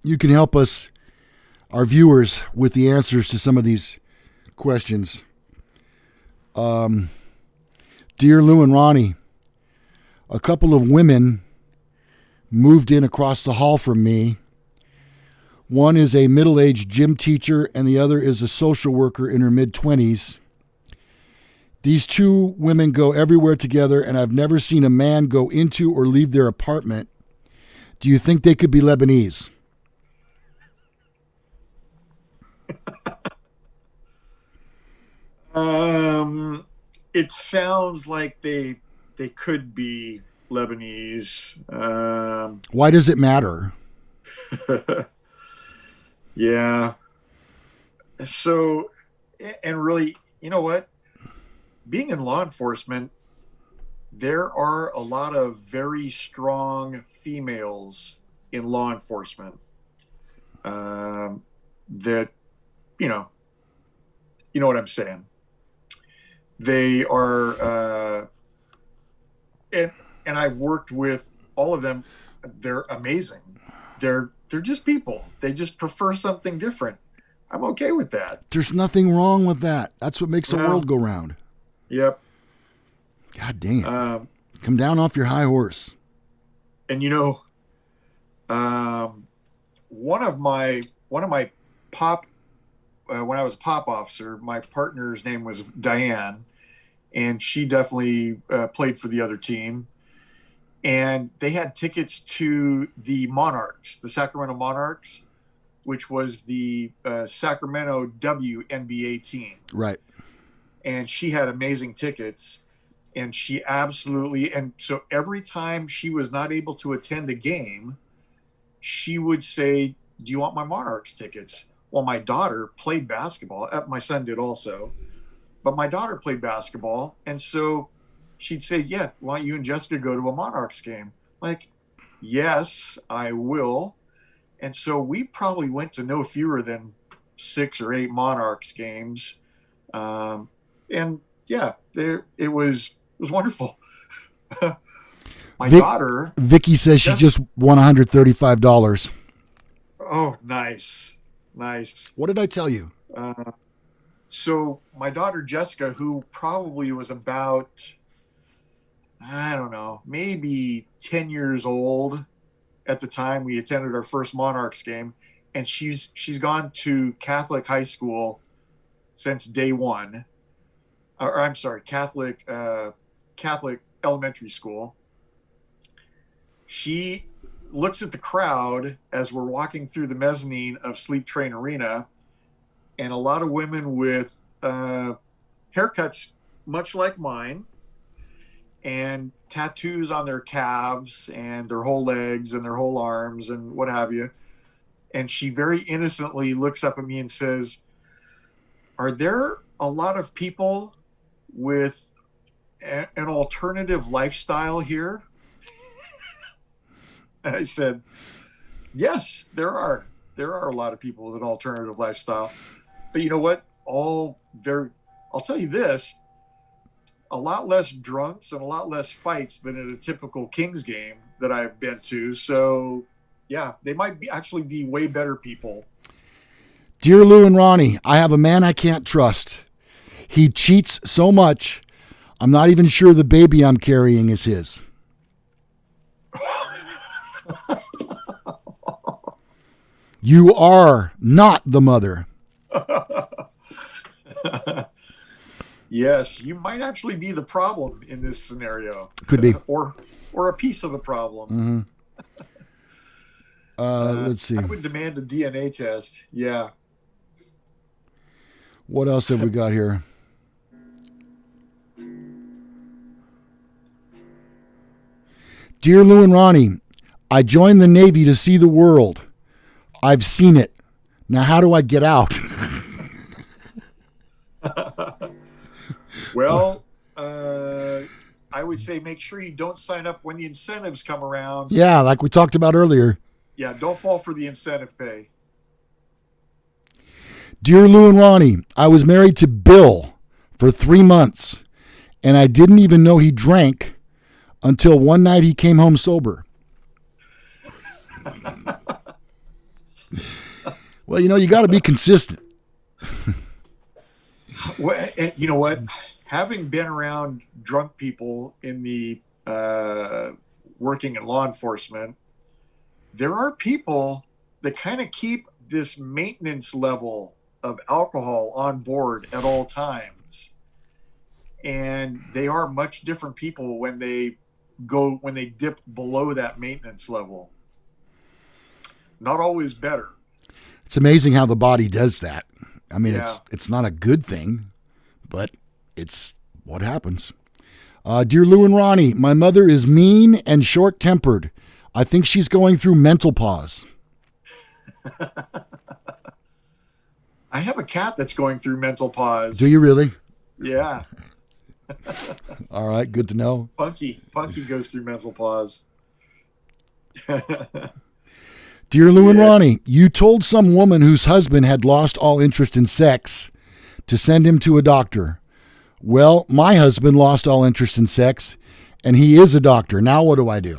You can help us, our viewers, with the answers to some of these questions. Dear Lou and Ronnie, a couple of women moved in across the hall from me. One is a middle-aged gym teacher and the other is a social worker in her mid-20s. These 2 women go everywhere together and I've never seen a man go into or leave their apartment. Do you think they could be Lebanese? It sounds like they could be Lebanese. Why does it matter? Yeah. So, and really, you know what? Being in law enforcement, there are a lot of very strong females in law enforcement that, you know, you know what I'm saying. They are, and I've worked with all of them. They're amazing. They're just people. They just prefer something different. I'm okay with that. There's nothing wrong with that. That's what makes the world go round. Yep. God dang it. Come down off your high horse. And you know, one of my pop when I was a pop officer, my partner's name was Diane, and she definitely played for the other team. And they had tickets to the Monarchs, the Sacramento Monarchs, which was the Sacramento WNBA team. Right. And she had amazing tickets. And she absolutely, and so every time she was not able to attend a game, she would say, "Do you want my Monarchs tickets?" Well, my daughter played basketball. My son did also. But my daughter played basketball. And so she'd say, "Yeah, why don't you and Jessica go to a Monarchs game?" Like, yes, I will. And so we probably went to no fewer than 6 or 8 Monarchs games. And yeah, it was wonderful. My daughter. Vicky says she just won $135. Oh, nice. What did I tell you? So my daughter Jessica, who probably was about, I don't know, maybe 10 years old at the time we attended our first Monarchs game, and she's gone to Catholic high school since day one. Or I'm sorry, Catholic elementary school. She looks at the crowd as we're walking through the mezzanine of Sleep Train Arena, and a lot of women with haircuts much like mine and tattoos on their calves and their whole legs and their whole arms and what have you. And she very innocently looks up at me and says, "Are there a lot of people with an alternative lifestyle here?" And I said, "Yes, there are. There are a lot of people with an alternative lifestyle. But you know what? I'll tell you this, a lot less drunks and a lot less fights than at a typical Kings game that I've been to. So yeah, they might actually be way better people." Dear Lou and Ronnie, I have a man I can't trust. He cheats so much, I'm not even sure the baby I'm carrying is his. You are not the mother. Yes, you might actually be the problem in this scenario. Could be. Or a piece of the problem. Mm-hmm. Let's see. I would demand a DNA test. Yeah. What else have we got here? Dear Lou and Ronnie, I joined the Navy to see the world. I've seen it. Now, how do I get out? Well, I would say make sure you don't sign up when the incentives come around. Yeah, like we talked about earlier. Yeah, don't fall for the incentive pay. Dear Lou and Ronnie, I was married to Bill for 3 months, and I didn't even know he drank until one night he came home sober. Well, you got to be consistent. Well, you know what? Having been around drunk people in the working in law enforcement, there are people that kind of keep this maintenance level of alcohol on board at all times. And they are much different people when they dip below that maintenance level. Not always better. It's amazing how the body does that. I mean, it's not a good thing, but it's what happens. Dear Lou and Ronnie, my mother is mean and short-tempered. I think she's going through mental pause. I have a cat that's going through mental pause. Do you really? Yeah. All right, good to know. Punky goes through mental pause. Dear Lou and Ronnie, you told some woman whose husband had lost all interest in sex to send him to a doctor. Well, my husband lost all interest in sex, and he is a doctor. Now what do I do?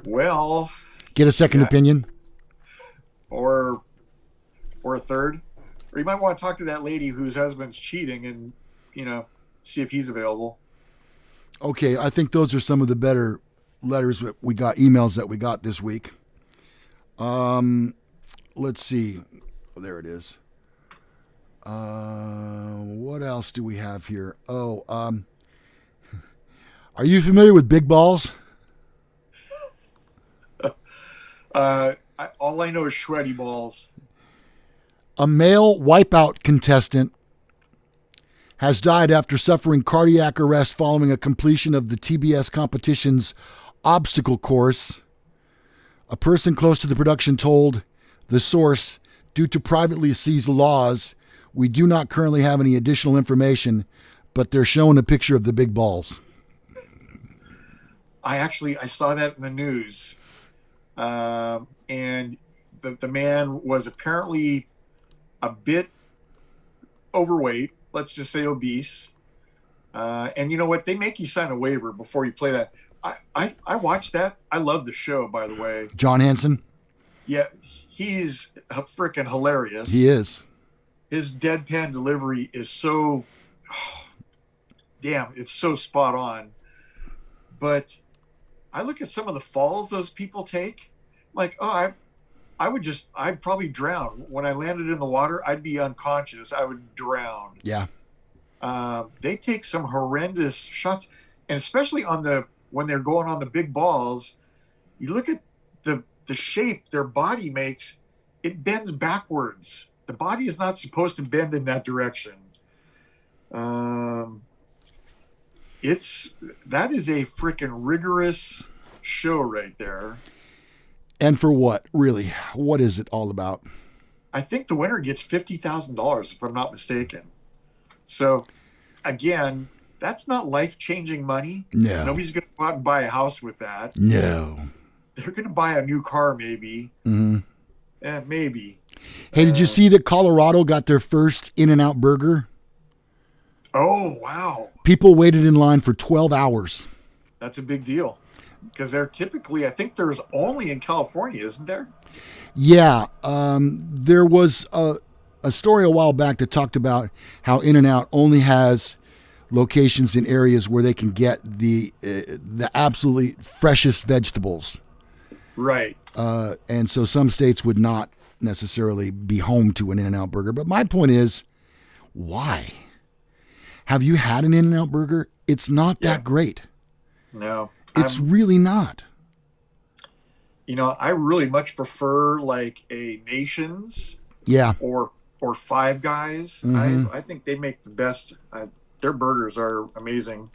Well, get a second opinion, or a third, or you might want to talk to that lady whose husband's cheating, and see if he's available. Okay, I think those are some of the better letters that we got, emails that we got this week. Let's see. Oh, there it is. What else do we have here? Are you familiar with big balls? All I know is sweaty balls. A male wipeout contestant has died after suffering cardiac arrest following a completion of the TBS competition's obstacle course. A person close to the production told the source, due to privately seized laws, we do not currently have any additional information, but they're showing a picture of the big balls. I saw that in the news. And the man was apparently a bit overweight, let's just say obese. And you know what? They make you sign a waiver before you play that. I watched that. I love the show, by the way. John Hanson? Yeah, he's freaking hilarious. He is. His deadpan delivery is so, it's so spot on. But I look at some of the falls those people take, like, I'd probably drown. When I landed in the water, I'd be unconscious. I would drown. Yeah. They take some horrendous shots, and especially when they're going on the big balls, you look at the shape their body makes, it bends backwards. The body is not supposed to bend in that direction. That is a freaking rigorous show right there. And for what, really? What is it all about? I think the winner gets $50,000, if I'm not mistaken. So, again, that's not life-changing money. No. Nobody's going to go out and buy a house with that. No. They're going to buy a new car, maybe. Mm-hmm. Maybe. Hey, did you see that Colorado got their first In-N-Out burger? Oh, wow. People waited in line for 12 hours. That's a big deal. Because they're typically, I think there's only in California, isn't there? Yeah. There was a story a while back that talked about how In-N-Out only has locations in areas where they can get the absolutely freshest vegetables. Right. And so some states would not necessarily be home to an In-N-Out burger. But my point is, why? Have you had an In-N-Out burger? It's not that great. No. It's really not. I really much prefer like a Nation's. Yeah. Or Five Guys. Mm-hmm. I think they make the best. Their burgers are amazing.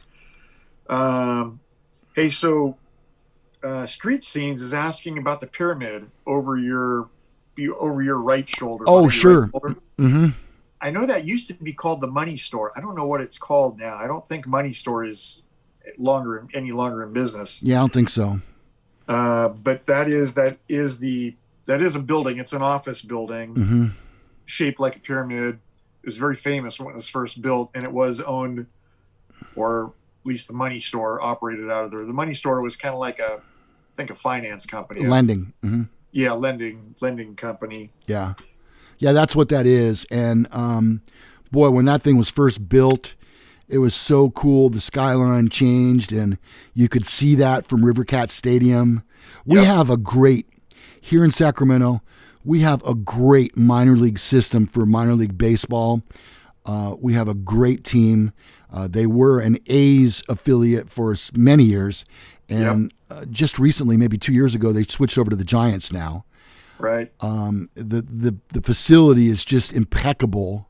Hey, so Street Scenes is asking about the pyramid over your right shoulder. Oh, sure. Right mm-hmm. I know that used to be called the Money Store. I don't know what it's called now. I don't think Money Store is any longer in business. Yeah, I don't think so. But that is a building. It's an office building, mm-hmm. shaped like a pyramid. It was very famous when it was first built, and it was owned, or at least the Money Store operated out of there. The Money Store was kind of like a finance company. Lending. Mm-hmm. Yeah, lending company. Yeah. Yeah, that's what that is. And boy, when that thing was first built, it was so cool. The skyline changed, and you could see that from Rivercat Stadium. We have here in Sacramento, we have a great minor league system for minor league baseball. We have a great team. They were an A's affiliate for many years. And just recently, maybe 2 years ago, they switched over to the Giants now. Right. The facility is just impeccable.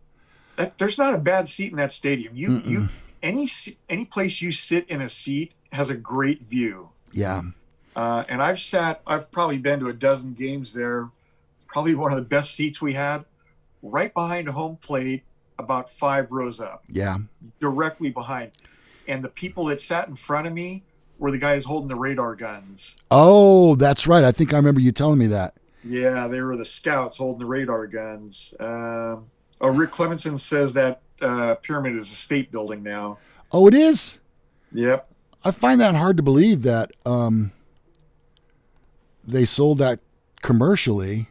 There's not a bad seat in that stadium. Mm-mm. Any place you sit in a seat has a great view. Yeah. And I've probably been to a dozen games there. Probably one of the best seats we had, right behind home plate, about 5 rows up. Yeah. Directly behind. And the people that sat in front of me were the guys holding the radar guns. Oh, that's right. I think I remember you telling me that. Yeah, they were the scouts holding the radar guns. Rick Clemenson says that pyramid is a state building now. Oh, it is? Yep. I find that hard to believe that they sold that commercially.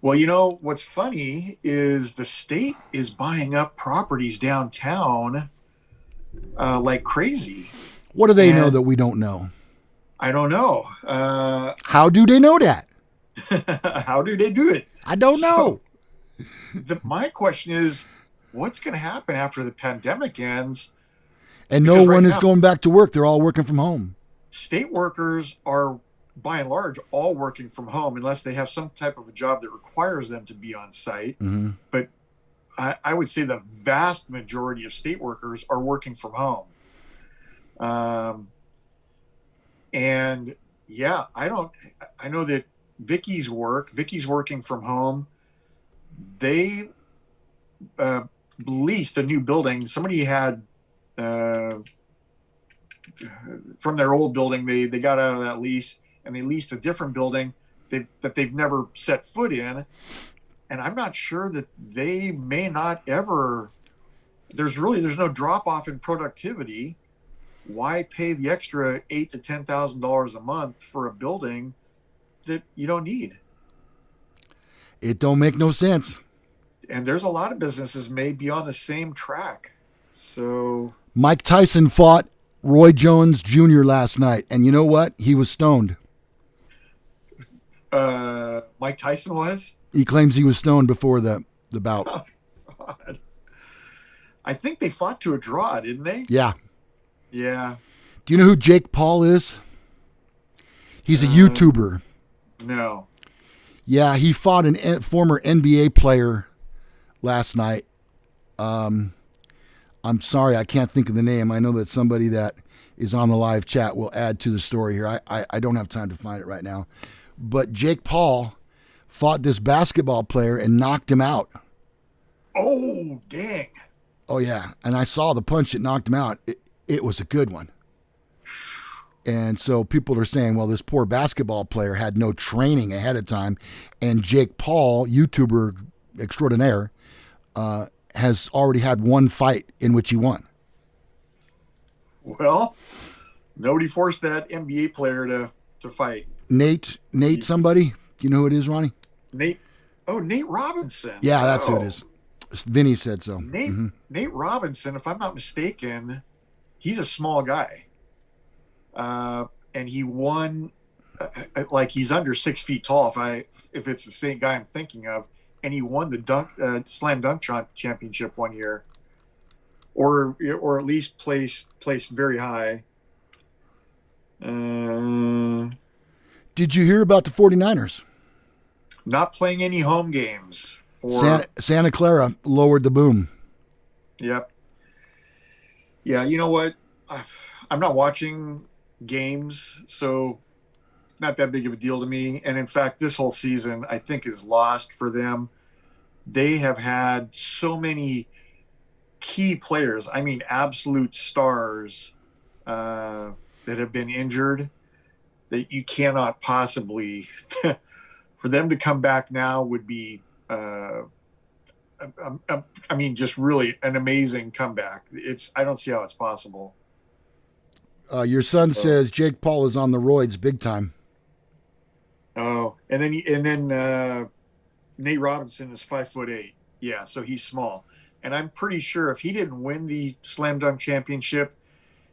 Well, you know, what's funny is the state is buying up properties downtown like crazy. What do they know that we don't know? I don't know. How do they know that? How do they do it? I don't know. My question is, what's going to happen after the pandemic ends? And no one is going back to work. They're all working from home. State workers are, by and large, all working from home unless they have some type of a job that requires them to be on site. Mm-hmm. But I would say the vast majority of state workers are working from home. And yeah, I know that Vicky's working from home. They leased a new building. Somebody had, from their old building, they got out of that lease and they leased a different building that they've never set foot in. And I'm not sure that they may not ever, there's no drop off in productivity. Why pay the extra $8,000 to $10,000 a month for a building that you don't need? It don't make no sense. And there's a lot of businesses may be on the same track. So Mike Tyson fought Roy Jones Jr. last night, and you know what? He was stoned. Mike Tyson was? He claims he was stoned before the bout. Oh, God. I think they fought to a draw, didn't they? Yeah. Yeah. Do you know who Jake Paul is? He's a YouTuber. No. Yeah, he fought a former NBA player last night. I'm sorry, I can't think of the name. I know that somebody that is on the live chat will add to the story here. I don't have time to find it right now. But Jake Paul fought this basketball player and knocked him out. Oh, dang. Oh, yeah. And I saw the punch that knocked him out. It was a good one. And so people are saying, well, this poor basketball player had no training ahead of time. And Jake Paul, YouTuber extraordinaire, has already had one fight in which he won. Well, nobody forced that NBA player to fight. Nate somebody? Do you know who it is, Ronnie? Nate Robinson. Yeah, that's who it is. Vinny said so. Nate Robinson, if I'm not mistaken, he's a small guy. And he won, like he's under 6 feet tall. If it's the same guy I'm thinking of, and he won the slam dunk championship one year, or at least placed very high. Did you hear about the 49ers? Not playing any home games for Santa Clara lowered the boom. Yep. Yeah, you know what? I'm not watching games, so not that big of a deal to me. And in fact, this whole season I think is lost for them. They have had so many key players, I mean absolute stars, that have been injured, that you cannot possibly for them to come back now would be just really an amazing comeback. I don't see how it's possible. Your son says Jake Paul is on the roids big time. Oh, and then Nate Robinson is 5'8". Yeah, so he's small. And I'm pretty sure if he didn't win the slam dunk championship,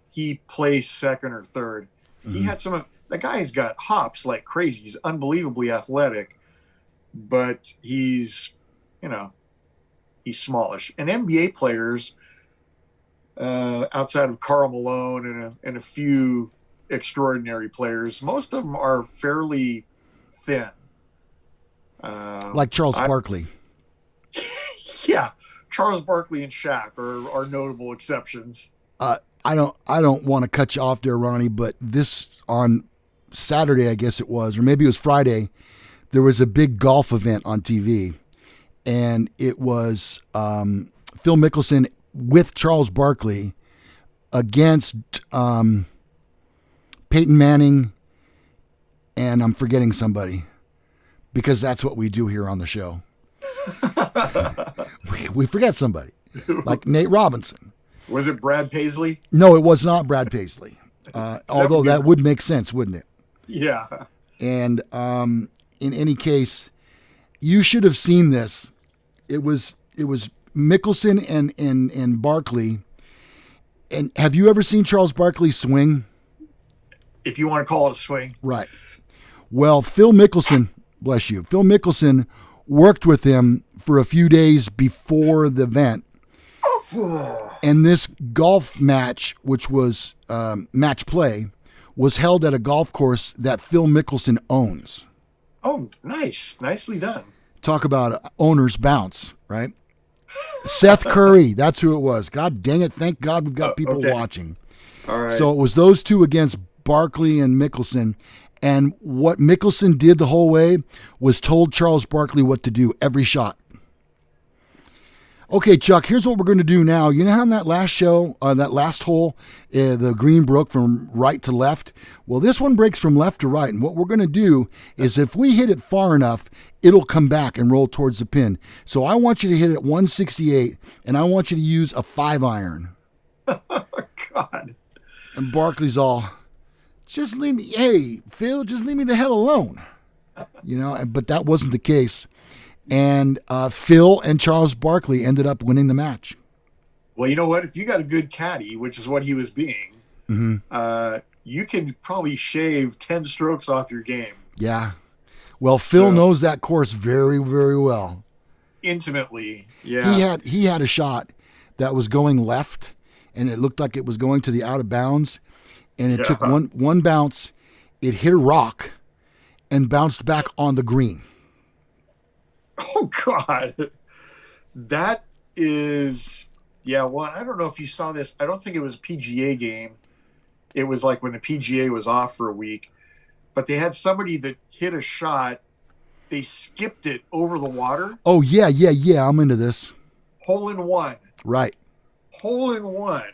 he placed second or third. Mm-hmm. He had the guy's got hops like crazy. He's unbelievably athletic, but he's smallish. And NBA players, outside of Karl Malone and a few extraordinary players, most of them are fairly thin. Like Charles Barkley. Yeah, Charles Barkley and Shaq are notable exceptions. I don't want to cut you off there, Ronnie, but this on Saturday, I guess it was, or maybe it was Friday, there was a big golf event on TV, and it was Phil Mickelson with Charles Barkley against Peyton Manning, and I'm forgetting somebody because that's what we do here on the show. we forget somebody, like Nate Robinson. Was it Brad Paisley? No, it was not Brad Paisley. Although that would make sense, wouldn't it? Yeah. And in any case, you should have seen this. It was Mickelson and Barkley. And have you ever seen Charles Barkley swing? If you want to call it a swing. Right. Well, Phil Mickelson, bless you, Phil Mickelson worked with him for a few days before the event. And this golf match, which was match play, was held at a golf course that Phil Mickelson owns. Oh, nice. Nicely done. Talk about owner's bounce, right? Seth Curry, that's who it was. God dang it. Thank God we've got people watching. All right. So it was those two against Barkley and Mickelson. And what Mickelson did the whole way was told Charles Barkley what to do every shot. Okay, Chuck, here's what we're going to do now. You know how in that last show, that last hole, the green broke from right to left? Well, this one breaks from left to right. And what we're going to do is if we hit it far enough, it'll come back and roll towards the pin. So I want you to hit it 168, and I want you to use a 5-iron. God. And Barkley's all, just leave me, hey, Phil, just leave me the hell alone. You know, but that wasn't the case. And Phil and Charles Barkley ended up winning the match. Well, you know what? If you got a good caddy, which is what he was being, you can probably shave 10 strokes off your game. Yeah. Well, Phil knows that course very, very well. Intimately, yeah. He had a shot that was going left, and it looked like it was going to the out of bounds, and it took one bounce. It hit a rock and bounced back on the green. Oh, God. That is, well, I don't know if you saw this. I don't think it was a PGA game. It was like when the PGA was off for a week. But they had somebody that hit a shot. They skipped it over the water. Oh, yeah. I'm into this. Hole in one. Right. Hole in one.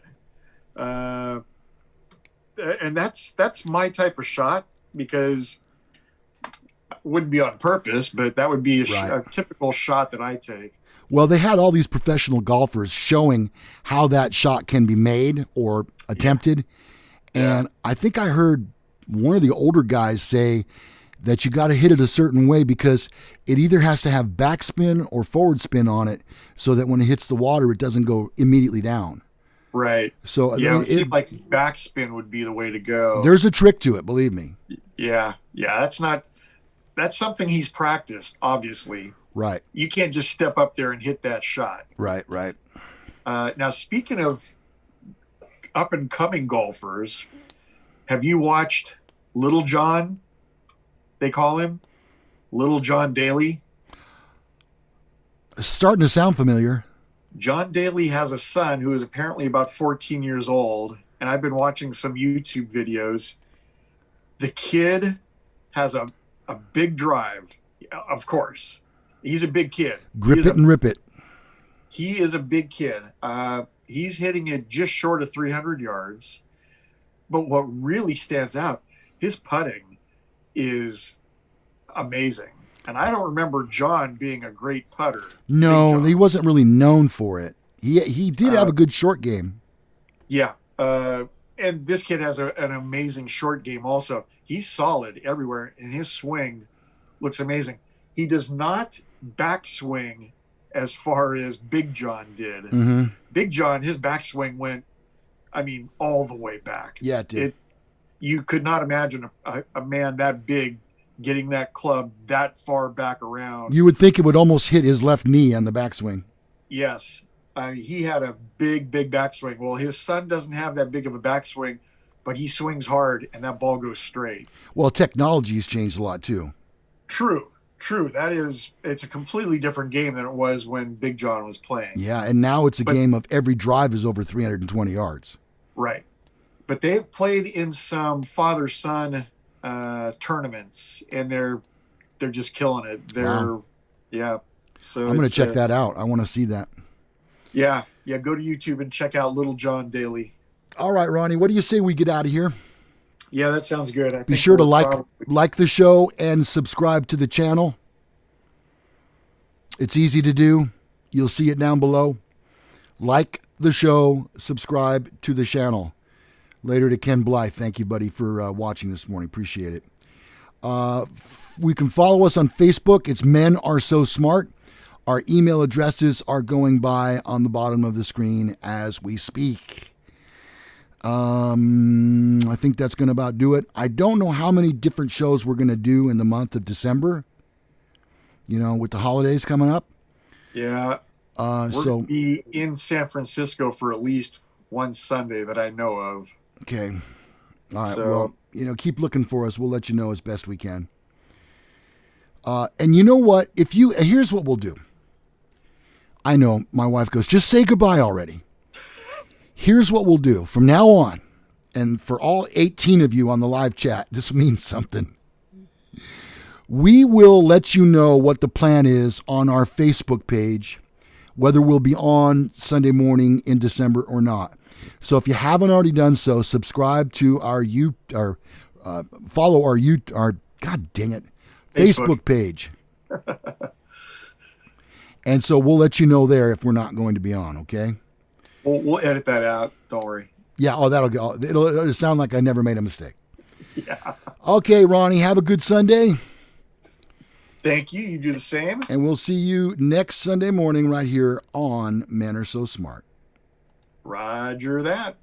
And that's my type of shot because wouldn't be on purpose, but that would be a typical shot that I take. Well, they had all these professional golfers showing how that shot can be made or attempted. Yeah. And I think I heard one of the older guys say that you got to hit it a certain way because it either has to have backspin or forward spin on it so that when it hits the water, it doesn't go immediately down. Right. So it seemed like backspin would be the way to go. There's a trick to it, believe me. Yeah. That's something he's practiced, obviously. Right. You can't just step up there and hit that shot. Right. Now, speaking of up-and-coming golfers, have you watched Little John? They call him Little John Daly. Starting to sound familiar. John Daly has a son who is apparently about 14 years old, and I've been watching some YouTube videos. The kid has a big drive, of course. He's a big kid. Grip it and rip it. He is a big kid. He's hitting it just short of 300 yards. But what really stands out, his putting is amazing. And I don't remember John being a great putter. No, he wasn't really known for it. He did have a good short game. Yeah. And this kid has an amazing short game also. He's solid everywhere, and his swing looks amazing. He does not backswing as far as Big John did. Mm-hmm. Big John, his backswing went, all the way back. Yeah, it did. You could not imagine a man that big getting that club that far back around. You would think it would almost hit his left knee on the backswing. Yes. He had a big backswing. Well, his son doesn't have that big of a backswing, but he swings hard, and that ball goes straight. Well, technology's changed a lot, too. True. True. It's a completely different game than it was when Big John was playing. Yeah, and now it's a game of every drive is over 320 yards. Right. But they've played in some father-son tournaments, and they're just killing it. Yeah. So I'm going to check that out. I want to see that. Yeah. Go to YouTube and check out Little John Daly. All right, Ronnie. What do you say we get out of here? Yeah, that sounds good. Be sure to like the show and subscribe to the channel. It's easy to do. You'll see it down below. Like the show, subscribe to the channel. Later to Ken Blythe. Thank you, buddy, for watching this morning. Appreciate it. We can follow us on Facebook. It's Men Are So Smart. Our email addresses are going by on the bottom of the screen as we speak. I think that's going to about do it. I don't know how many different shows we're going to do in the month of December, with the holidays coming up. Yeah. We're going to be in San Francisco for at least one Sunday that I know of. Okay. All right. So, well, keep looking for us. We'll let you know as best we can. And you know what? Here's what we'll do. I know my wife goes, just say goodbye already. Here's what we'll do from now on. And for all 18 of you on the live chat, this means something. We will let you know what the plan is on our Facebook page, whether we'll be on Sunday morning in December or not. So if you haven't already done so, subscribe to follow our God dang it, Facebook page. And so we'll let you know there if we're not going to be on, okay? We'll edit that out. Don't worry. Yeah, that'll go. It'll sound like I never made a mistake. Yeah. Okay, Ronnie, have a good Sunday. Thank you. You do the same. And we'll see you next Sunday morning right here on Men Are So Smart. Roger that.